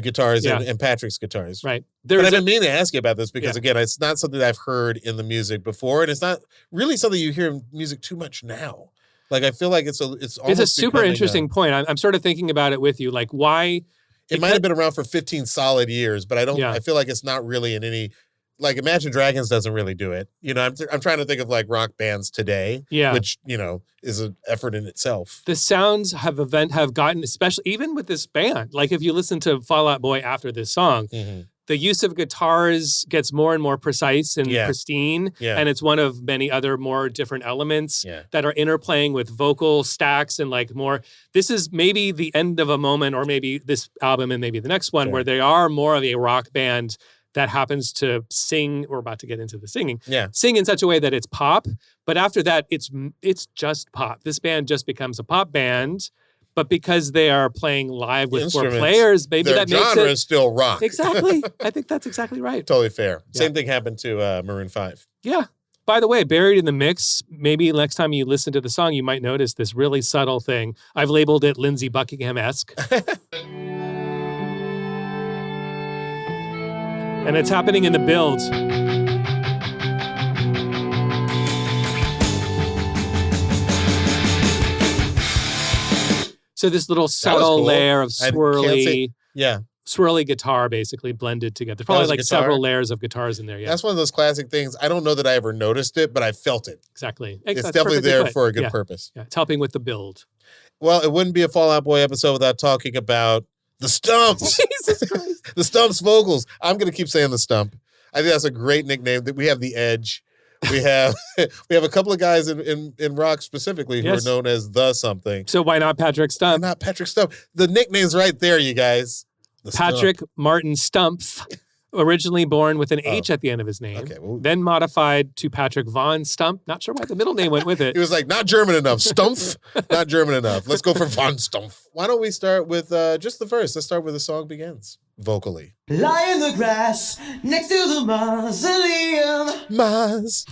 guitars and Patrick's guitars. Right. But I didn't mean to ask you about this because, again, it's not something that I've heard in the music before. And it's not really something you hear in music too much now. Like, I feel like it's a super interesting point. I'm sort of thinking about it with you. Like, why? It might have been around for 15 solid years, but I feel like it's not really in any like Imagine Dragons doesn't really do it. You know, I'm trying to think of like rock bands today, which, you know, is an effort in itself. The sounds have gotten, especially even with this band, like if you listen to Fall Out Boy after this song, the use of guitars gets more and more precise and pristine. Yeah. And it's one of many other more different elements that are interplaying with vocal stacks and like more. This is maybe the end of a moment, or maybe this album and maybe the next one, where they are more of a rock band that happens to sing. We're about to get into the singing. Sing in such a way that it's pop. But after that, it's just pop. This band just becomes a pop band. But because they are playing live with four players, maybe that makes it... genre is still rock. Exactly. I think that's exactly right. Totally fair. Same thing happened to Maroon 5. Yeah. By the way, buried in the mix, maybe next time you listen to the song, you might notice this really subtle thing. I've labeled it Lindsey Buckingham-esque. And it's happening in the build. So this little subtle layer of swirly guitar basically blended together. Probably like several layers of guitars in there. Yeah, that's one of those classic things. I don't know that I ever noticed it, but I felt it. Exactly. It's definitely there for a good purpose. Yeah, it's helping with the build. Well, it wouldn't be a Fall Out Boy episode without talking about the Stumps. Jesus Christ. The Stumps vocals. I'm going to keep saying the Stump. I think that's a great nickname. We have the Edge. We have a couple of guys in rock specifically who are known as the something. So why not Patrick Stump? Why not Patrick Stump? The nickname's right there, you guys. Patrick Martin Stumpf, originally born with an H at the end of his name, then modified to Patrick Von Stump. Not sure why the middle name went with it. He was like, not German enough. Stumpf, not German enough. Let's go for Von Stumpf. Why don't we start with just the verse? Let's start where the song begins, vocally. Lie in the grass next to the mausoleum. Mars.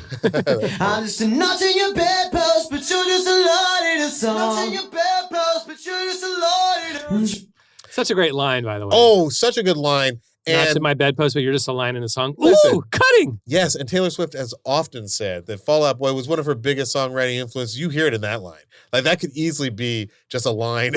I'm just a notch in your bedpost, but you're just a light in a song. Notch in your bedpost, but you're just a light in a song. Such a great line, by the way. Oh, such a good line. Not in my bedpost, but you're just a line in the song. Ooh, cutting! Yes, and Taylor Swift has often said that Fall Out Boy was one of her biggest songwriting influences. You hear it in that line. Like, that could easily be just a line,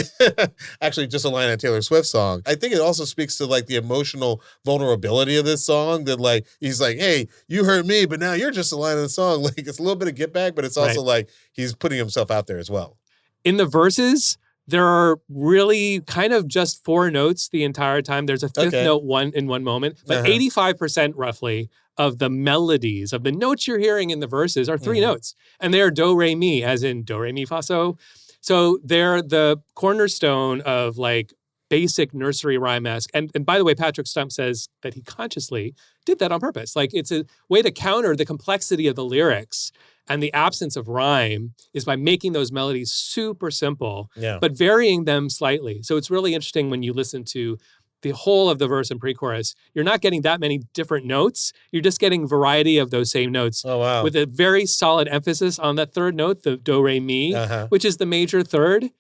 actually just a line on Taylor Swift's song. I think it also speaks to, like, the emotional vulnerability of this song, that, like, he's like, hey, you hurt me, but now you're just a line in the song. Like, it's a little bit of get back, but it's also like he's putting himself out there as well. In the verses, there are really kind of just four notes the entire time. There's a fifth note in one moment, but 85% roughly of the melodies, of the notes you're hearing in the verses are three notes. And they're do, re, mi, as in do, re, mi, fa, so. So they're the cornerstone of like basic nursery rhyme-esque. And by the way, Patrick Stump says that he consciously did that on purpose. Like, it's a way to counter the complexity of the lyrics and the absence of rhyme is by making those melodies super simple, but varying them slightly. So it's really interesting when you listen to the whole of the verse and pre-chorus. You're not getting that many different notes. You're just getting variety of those same notes with a very solid emphasis on that third note, the do, re, mi, which is the major third.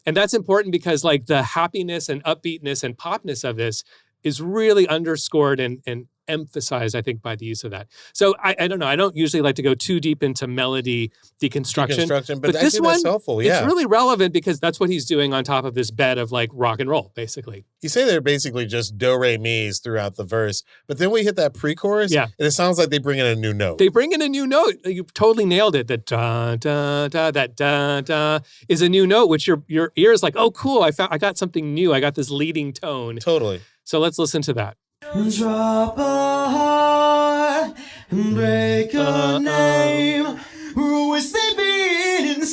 And that's important because like the happiness and upbeatness and popness of this is really underscored and emphasized, I think, by the use of that. So I don't know. I don't usually like to go too deep into melody deconstruction. But this one, that's helpful. It's really relevant because that's what he's doing on top of this bed of like rock and roll, basically. You say they're basically just do, re, mi's throughout the verse, but then we hit that pre-chorus, and it sounds like they bring in a new note. They bring in a new note. You totally nailed it. That da da da, that da da is a new note, which your ear is like, oh, cool. I got something new. I got this leading tone. Totally. So let's listen to that. Drop a heart and break a name. We're sleeping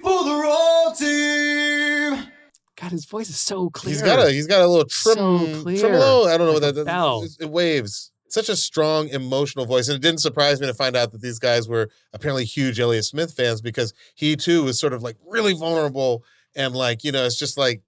for the road team. God, his voice is so clear. He's got a little tremolo. I don't know what that is. It waves. Such a strong emotional voice. And it didn't surprise me to find out that these guys were apparently huge Elliott Smith fans, because he too was sort of like really vulnerable and like, you know, it's just like,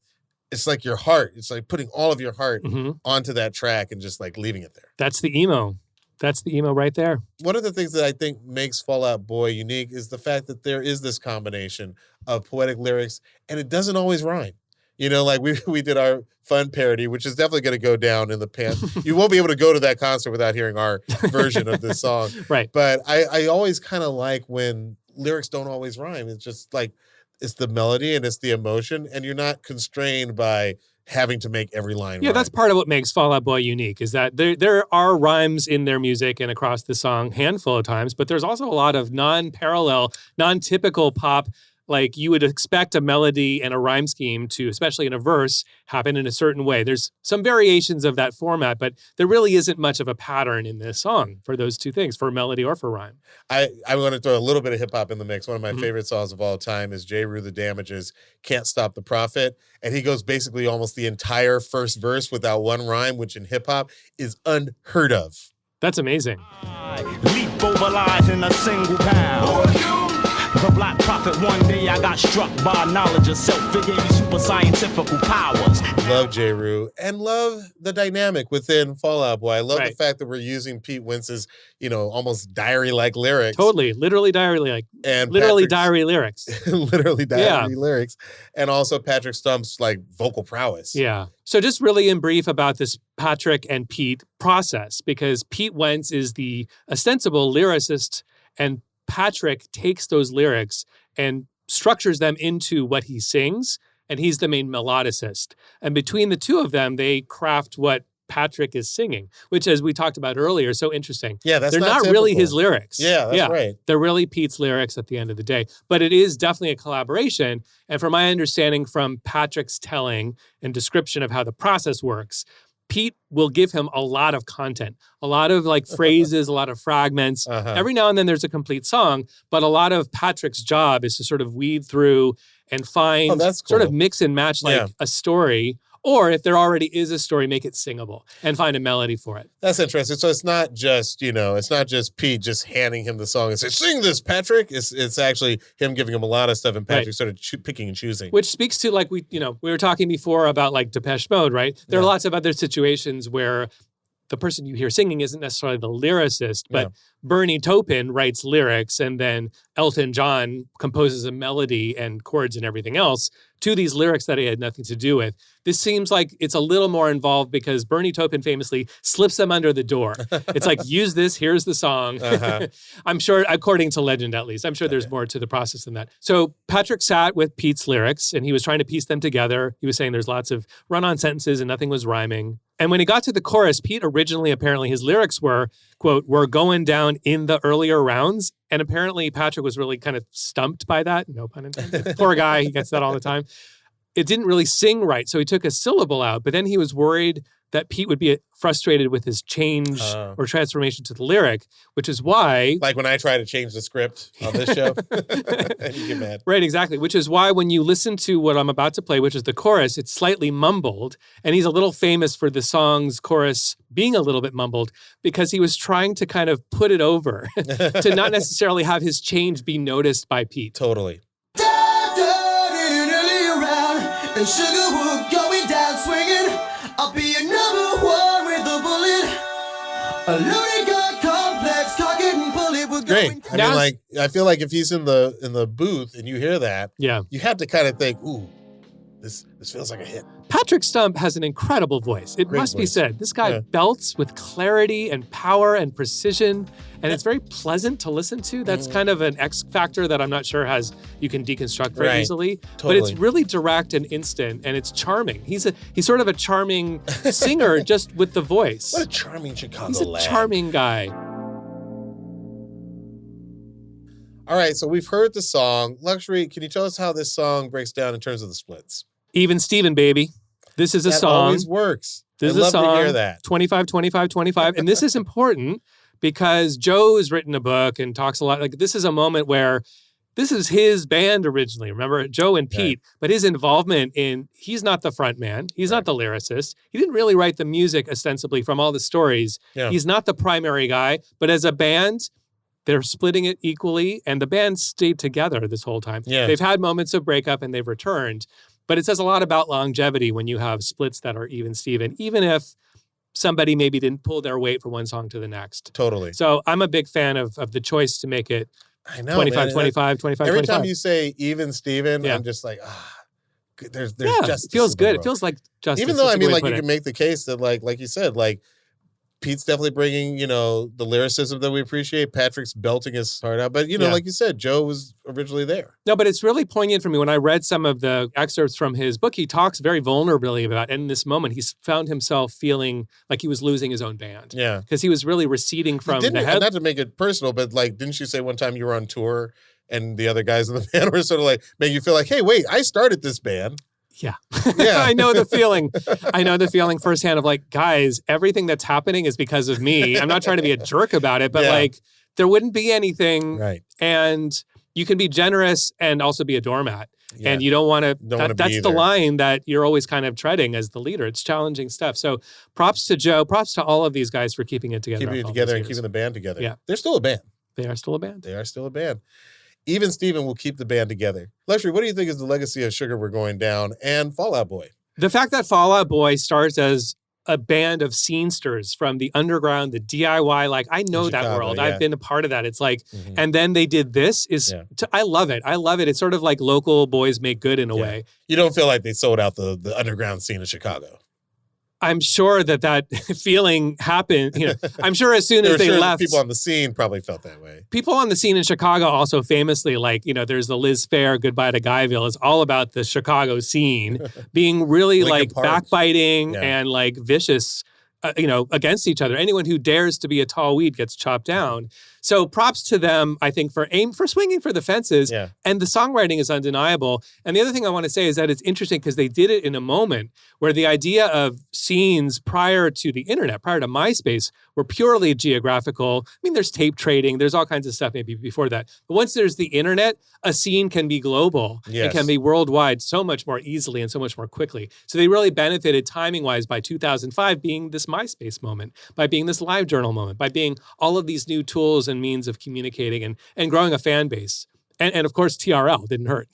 it's like your heart. It's like putting all of your heart onto that track and just like leaving it there. That's the emo. That's the emo right there. One of the things that I think makes Fall Out Boy unique is the fact that there is this combination of poetic lyrics and it doesn't always rhyme. You know, like we did our fun parody, which is definitely going to go down in the pan. You won't be able to go to that concert without hearing our version of this song. Right. But I always kind of like when lyrics don't always rhyme. It's just like, it's the melody and it's the emotion, and you're not constrained by, having to make every line Yeah, rhyme. that's part of what makes Fall Out Boy unique, is that there are rhymes in their music and across the song handful of times, but there's also a lot of non-parallel, non-typical pop. Like you would expect a melody and a rhyme scheme to, especially in a verse, happen in a certain way. There's some variations of that format, but there really isn't much of a pattern in this song for those two things, for melody or for rhyme. I want to throw a little bit of hip hop in the mix. One of my favorite songs of all time is J. Rue the Damages, Can't Stop the Prophet. And he goes basically almost the entire first verse without one rhyme, which in hip hop is unheard of. That's amazing. Leap over lies in a single pound. The Black Prophet, one day I got struck by knowledge of self. It gave me super scientific powers. Love J. Rue and love the dynamic within Fall Out Boy. I love the Right. fact that we're using Pete Wentz's, almost diary-like lyrics. Totally. Literally diary-like. And Literally Patrick's- diary lyrics. literally diary lyrics. And also Patrick Stump's vocal prowess. Yeah. So just really in brief about this Patrick and Pete process, because Pete Wentz is the ostensible lyricist and Patrick takes those lyrics and structures them into what he sings, and he's the main melodicist. And between the two of them, they craft what Patrick is singing, which, as we talked about earlier, is so interesting. Yeah, that's They're not typical. really his lyrics. Yeah, that's right. They're really Pete's lyrics at the end of the day. But it is definitely a collaboration. And from my understanding from Patrick's telling and description of how the process works, Pete will give him a lot of content, a lot of phrases, a lot of fragments. Every now and then there's a complete song, but a lot of Patrick's job is to sort of weed through and find, that's sort of cool. mix and match a story. Or if there already is a story, make it singable and find a melody for it. That's interesting. So it's not just, it's not just Pete just handing him the song and say, sing this, Patrick. It's actually him giving him a lot of stuff and Patrick sort of picking and choosing. Which speaks to we were talking before about Depeche Mode, right? There are lots of other situations where the person you hear singing isn't necessarily the lyricist, but Bernie Taupin writes lyrics and then Elton John composes a melody and chords and everything else to these lyrics that he had nothing to do with. This seems like it's a little more involved because Bernie Taupin famously slips them under the door. It's use this, here's the song. I'm sure, according to legend at least, I'm sure there's more to the process than that. So Patrick sat with Pete's lyrics and he was trying to piece them together. He was saying there's lots of run-on sentences and nothing was rhyming. And when he got to the chorus, Pete originally, apparently his lyrics were, quote, "We're going down in the earlier rounds." And apparently Patrick was really kind of stumped by that. No pun intended. Poor guy, he gets that all the time. It didn't really sing right, so he took a syllable out. But then he was worried that Pete would be frustrated with his change or transformation to the lyric, which is why... Like when I try to change the script on this show, and you get mad. Right, exactly. Which is why when you listen to what I'm about to play, which is the chorus, it's slightly mumbled. And he's a little famous for the song's chorus being a little bit mumbled because he was trying to kind of put it over to not necessarily have his change be noticed by Pete. Totally. And Sugarwood going down swinging. I'll be your number one with the bullet. A loaded gun complex, cock it and pull it. We're going Great. I mean, I feel like if he's in the booth and you hear that, you have to kind of think, ooh, this feels like a hit. Patrick Stump has an incredible voice. It must be said. This guy belts with clarity and power and precision, and it's very pleasant to listen to. That's kind of an X factor that I'm not sure you can deconstruct very easily. Totally. But it's really direct and instant, and it's charming. He's sort of a charming singer just with the voice. What a charming Chicago He's a lad. charming guy. All right, so we've heard the song. Luxury, can you tell us how this song breaks down in terms of the splits? Even Steven, baby. This is a That song. always works. This I'd is a love song. to hear that. 25, 25, 25. And this is important because Joe has written a book and talks a lot. This is a moment where this is his band originally. Remember, Joe and Pete, but his involvement he's not the front man. He's not the lyricist. He didn't really write the music ostensibly from all the stories. Yeah. He's not the primary guy, but as a band, they're splitting it equally, and the band stayed together this whole time. Yeah. They've had moments of breakup, and they've returned. But it says a lot about longevity when you have splits that are even Steven, even if somebody maybe didn't pull their weight from one song to the next. Totally. So I'm a big fan of the choice to make it I know, 25, man. 25, 25, Every 25. time you say even Steven, Yeah. I'm just like, there's yeah, justice. it feels in the good. world. It feels like justice. Even though, That's I a mean, good way like to you put can make the case that like you said, like Pete's definitely bringing, the lyricism that we appreciate. Patrick's belting his heart out. But, Yeah. like you said, Joe was originally there. No, but it's really poignant for me. When I read some of the excerpts from his book, he talks very vulnerably about, and in this moment, he's found himself feeling like he was losing his own band. Yeah. Because he was really receding from the head. Not to make it personal, but didn't you say one time you were on tour and the other guys in the band were sort of like, making you feel like, hey, wait, I started this band. Yeah. Yeah. I know the feeling. I know the feeling firsthand of like, guys, everything that's happening is because of me. I'm not trying to be a jerk about it, but Yeah. there wouldn't be anything. Right. And you can be generous and also be a doormat. Yeah. And you don't want to, be that's the either. line that you're always kind of treading as the leader. It's challenging stuff. So props to Joe, props to all of these guys for keeping it together. Keeping it after all together these and years. keeping the band together. Yeah. They're still a band. They are still a band. They are still a band. Even Steven will keep the band together. Luxury, what do you think is the legacy of Sugar We're Going Down and Fall Out Boy? The fact that Fall Out Boy starts as a band of scenesters from the underground, the DIY, I know that Chicago, world. yeah. I've been a part of that. It's like, Mhm. and then they did this I love it. I love it. It's sort of like local boys make good in a Yeah. way. You don't feel like they sold out the underground scene of Chicago. I'm sure that feeling happened. I'm sure as soon as they left, People on the scene probably felt that way. people on the scene in Chicago also famously, there's the Liz Phair Goodbye to Guyville. It's all about the Chicago scene being really Linkin Park. backbiting Yeah. and vicious, against each other. Anyone who dares to be a tall weed gets chopped down. So props to them, I think, for swinging for the fences. Yeah. And the songwriting is undeniable. And the other thing I want to say is that it's interesting because they did it in a moment where the idea of scenes prior to the internet, prior to MySpace, were purely geographical. I mean, there's tape trading, there's all kinds of stuff maybe before that. But once there's the internet, a scene can be global. Yes. It can be worldwide so much more easily and so much more quickly. So they really benefited timing-wise by 2005 being this MySpace moment, by being this LiveJournal moment, by being all of these new tools and means of communicating and growing a fan base. And of course, TRL didn't hurt.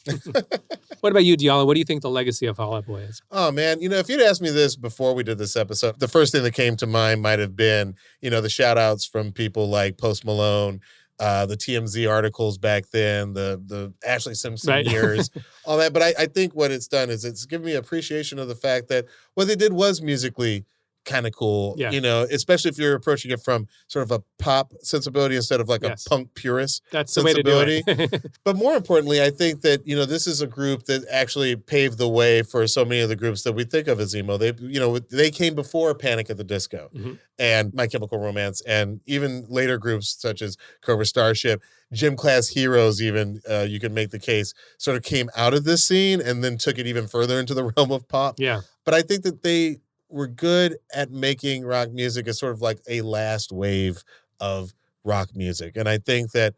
What about you, Diallo? What do you think the legacy of Fall Out Boy is? Oh, man. If you'd asked me this before we did this episode, the first thing that came to mind might have been, the shout outs from people like Post Malone, the TMZ articles back then, the Ashley Simpson Right. years, all that. But I think what it's done is it's given me appreciation of the fact that what they did was musically kind of cool, Yeah. Especially if you're approaching it from sort of a pop sensibility instead of Yes. a punk purist That's the way to do sensibility. it. But more importantly, I think that, this is a group that actually paved the way for so many of the groups that we think of as emo. They came before Panic at the Disco Mhm. and My Chemical Romance, and even later groups such as Cobra Starship, Gym Class Heroes even, you can make the case, sort of came out of this scene and then took it even further into the realm of pop. Yeah. But I think that they were good at making rock music as sort of like a last wave of rock music. And I think that,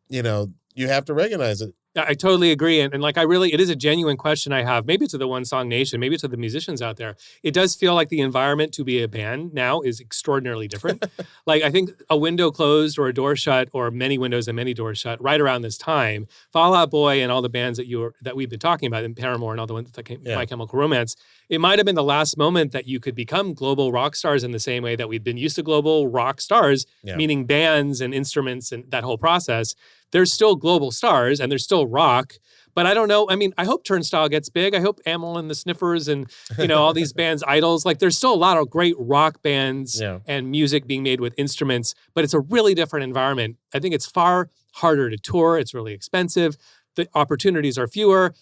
you have to recognize it. I totally agree. And it is a genuine question I have. Maybe to the One Song Nation, maybe to the musicians out there. It does feel like the environment to be a band now is extraordinarily different. I think a window closed or a door shut or many windows and many doors shut right around this time. Fall Out Boy and all the bands that we've been talking about, and Paramore and all the ones that came, Yeah. My Chemical Romance, it might have been the last moment that you could become global rock stars in the same way that we'd been used to global rock stars, Yeah. meaning bands and instruments and that whole process. There's still global stars and there's still rock, but I don't know. I mean, I hope Turnstile gets big. I hope Amel and the Sniffers and, all these bands, Idols, there's still a lot of great rock bands Yeah. and music being made with instruments, but it's a really different environment. I think it's far harder to tour. It's really expensive. The opportunities are fewer.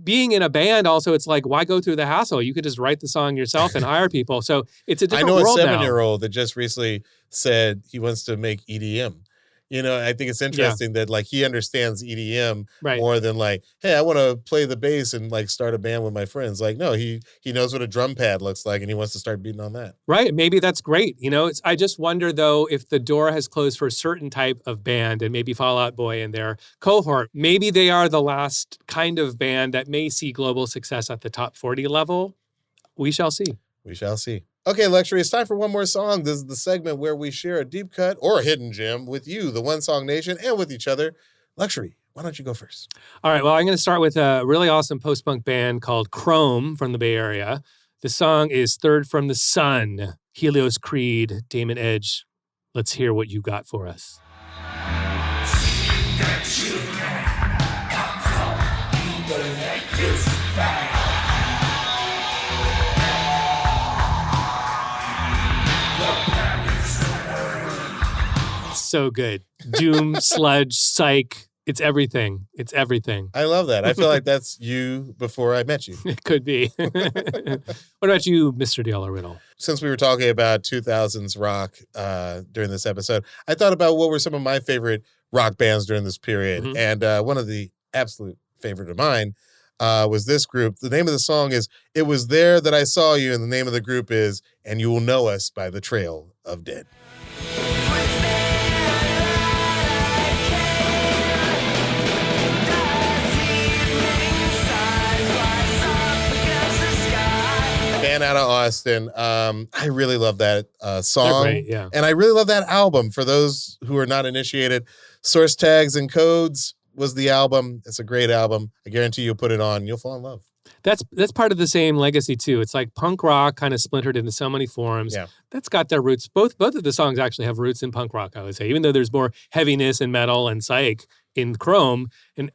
Being in a band also, it's like, why go through the hassle? You could just write the song yourself and hire people. So it's a I different know a world now. 7-year-old that just recently said he wants to make EDM. I think it's interesting that he understands EDM Right. more than hey, I want to play the bass and start a band with my friends. No, he knows what a drum pad looks like and he wants to start beating on that. Right. Maybe that's great. I just wonder, though, if the door has closed for a certain type of band and maybe Fall Out Boy and their cohort, maybe they are the last kind of band that may see global success at the top 40 level. We shall see. We shall see. Okay, Luxury, it's time for one more song. This is the segment where we share a deep cut or a hidden gem with you, the One Song Nation, and with each other. Luxury, why don't you go first? All right. Well, I'm going to start with a really awesome post-punk band called Chrome from the Bay Area. The song is Third from the Sun, Helios Creed, Damon Edge. Let's hear what you got for us. The so good. Doom, sludge, psych. It's everything. It's everything. I love that. I feel like that's you before I met you. It could be. What about you, Mr. Diallo Riddle? Since we were talking about 2000s rock during this episode, I thought about what were some of my favorite rock bands during this period. Mm-hmm. And one of the absolute favorite of mine was this group. The name of the song is It Was There That I Saw You, and the name of the group is And You Will Know Us by the Trail of Dead. Band out of Austin. I really love that song. They're great, yeah. And I really love that album. For those who are not initiated, Source Tags and Codes was the album. It's a great album. I guarantee you'll put it on, you'll fall in love. That's part of the same legacy too. It's like punk rock kind of splintered into so many forms. Yeah. That's got their roots. Both of the songs actually have roots in punk rock, I would say. Even though there's more heaviness and metal and psych in Chrome, and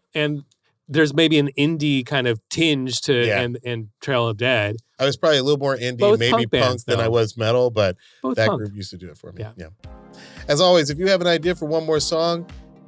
there's maybe an indie kind of tinge to and Trail of Dead. I was probably a little more indie, Both maybe punk bands, than though. I was metal, but Both that punk. group used to do it for me. Yeah. As always, if you have an idea for one more song,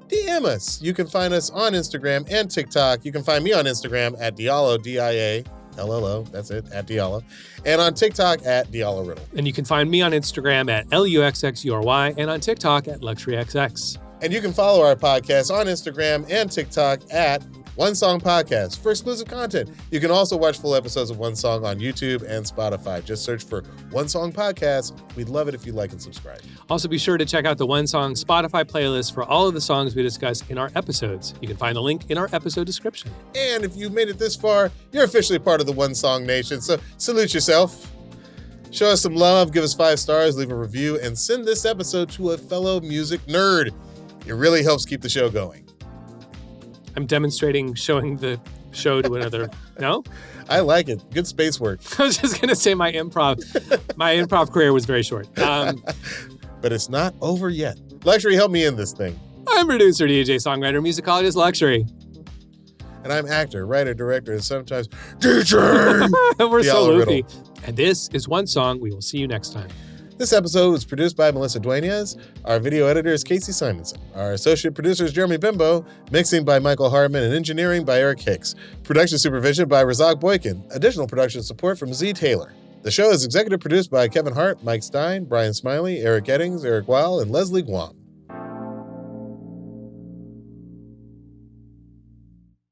DM us. You can find us on Instagram and TikTok. You can find me on Instagram at Diallo, Diallo. That's it, at Diallo. And on TikTok at Diallo Riddle. And you can find me on Instagram at LUXXURY and on TikTok at LuxuryXX. And you can follow our podcast on Instagram and TikTok at One Song Podcast for exclusive content. You can also watch full episodes of One Song on YouTube and Spotify. Just search for One Song Podcast. We'd love it if you like and subscribe. Also, be sure to check out the One Song Spotify playlist for all of the songs we discuss in our episodes. You can find the link in our episode description. And if you've made it this far, you're officially part of the One Song Nation. So salute yourself. Show us some love, give us 5 stars, leave a review, and send this episode to a fellow music nerd. It really helps keep the show going. I'm demonstrating showing the show to another. No? I like it. Good space work. I was just going to say my improv career was very short. But it's not over yet. Luxury, help me in this thing. I'm producer, DJ, songwriter, musicologist, Luxury. And I'm actor, writer, director, and sometimes DJ. We're so Diallo loopy. Riddle. And this is One Song. We will see you next time. This episode was produced by Melissa Duenas. Our video editor is Casey Simonson. Our associate producer is Jeremy Bimbo. Mixing by Michael Hartman and engineering by Eric Hicks. Production supervision by Razak Boykin. Additional production support from Z Taylor. The show is executive produced by Kevin Hart, Mike Stein, Brian Smiley, Eric Eddings, Eric Weil, and Leslie Guam.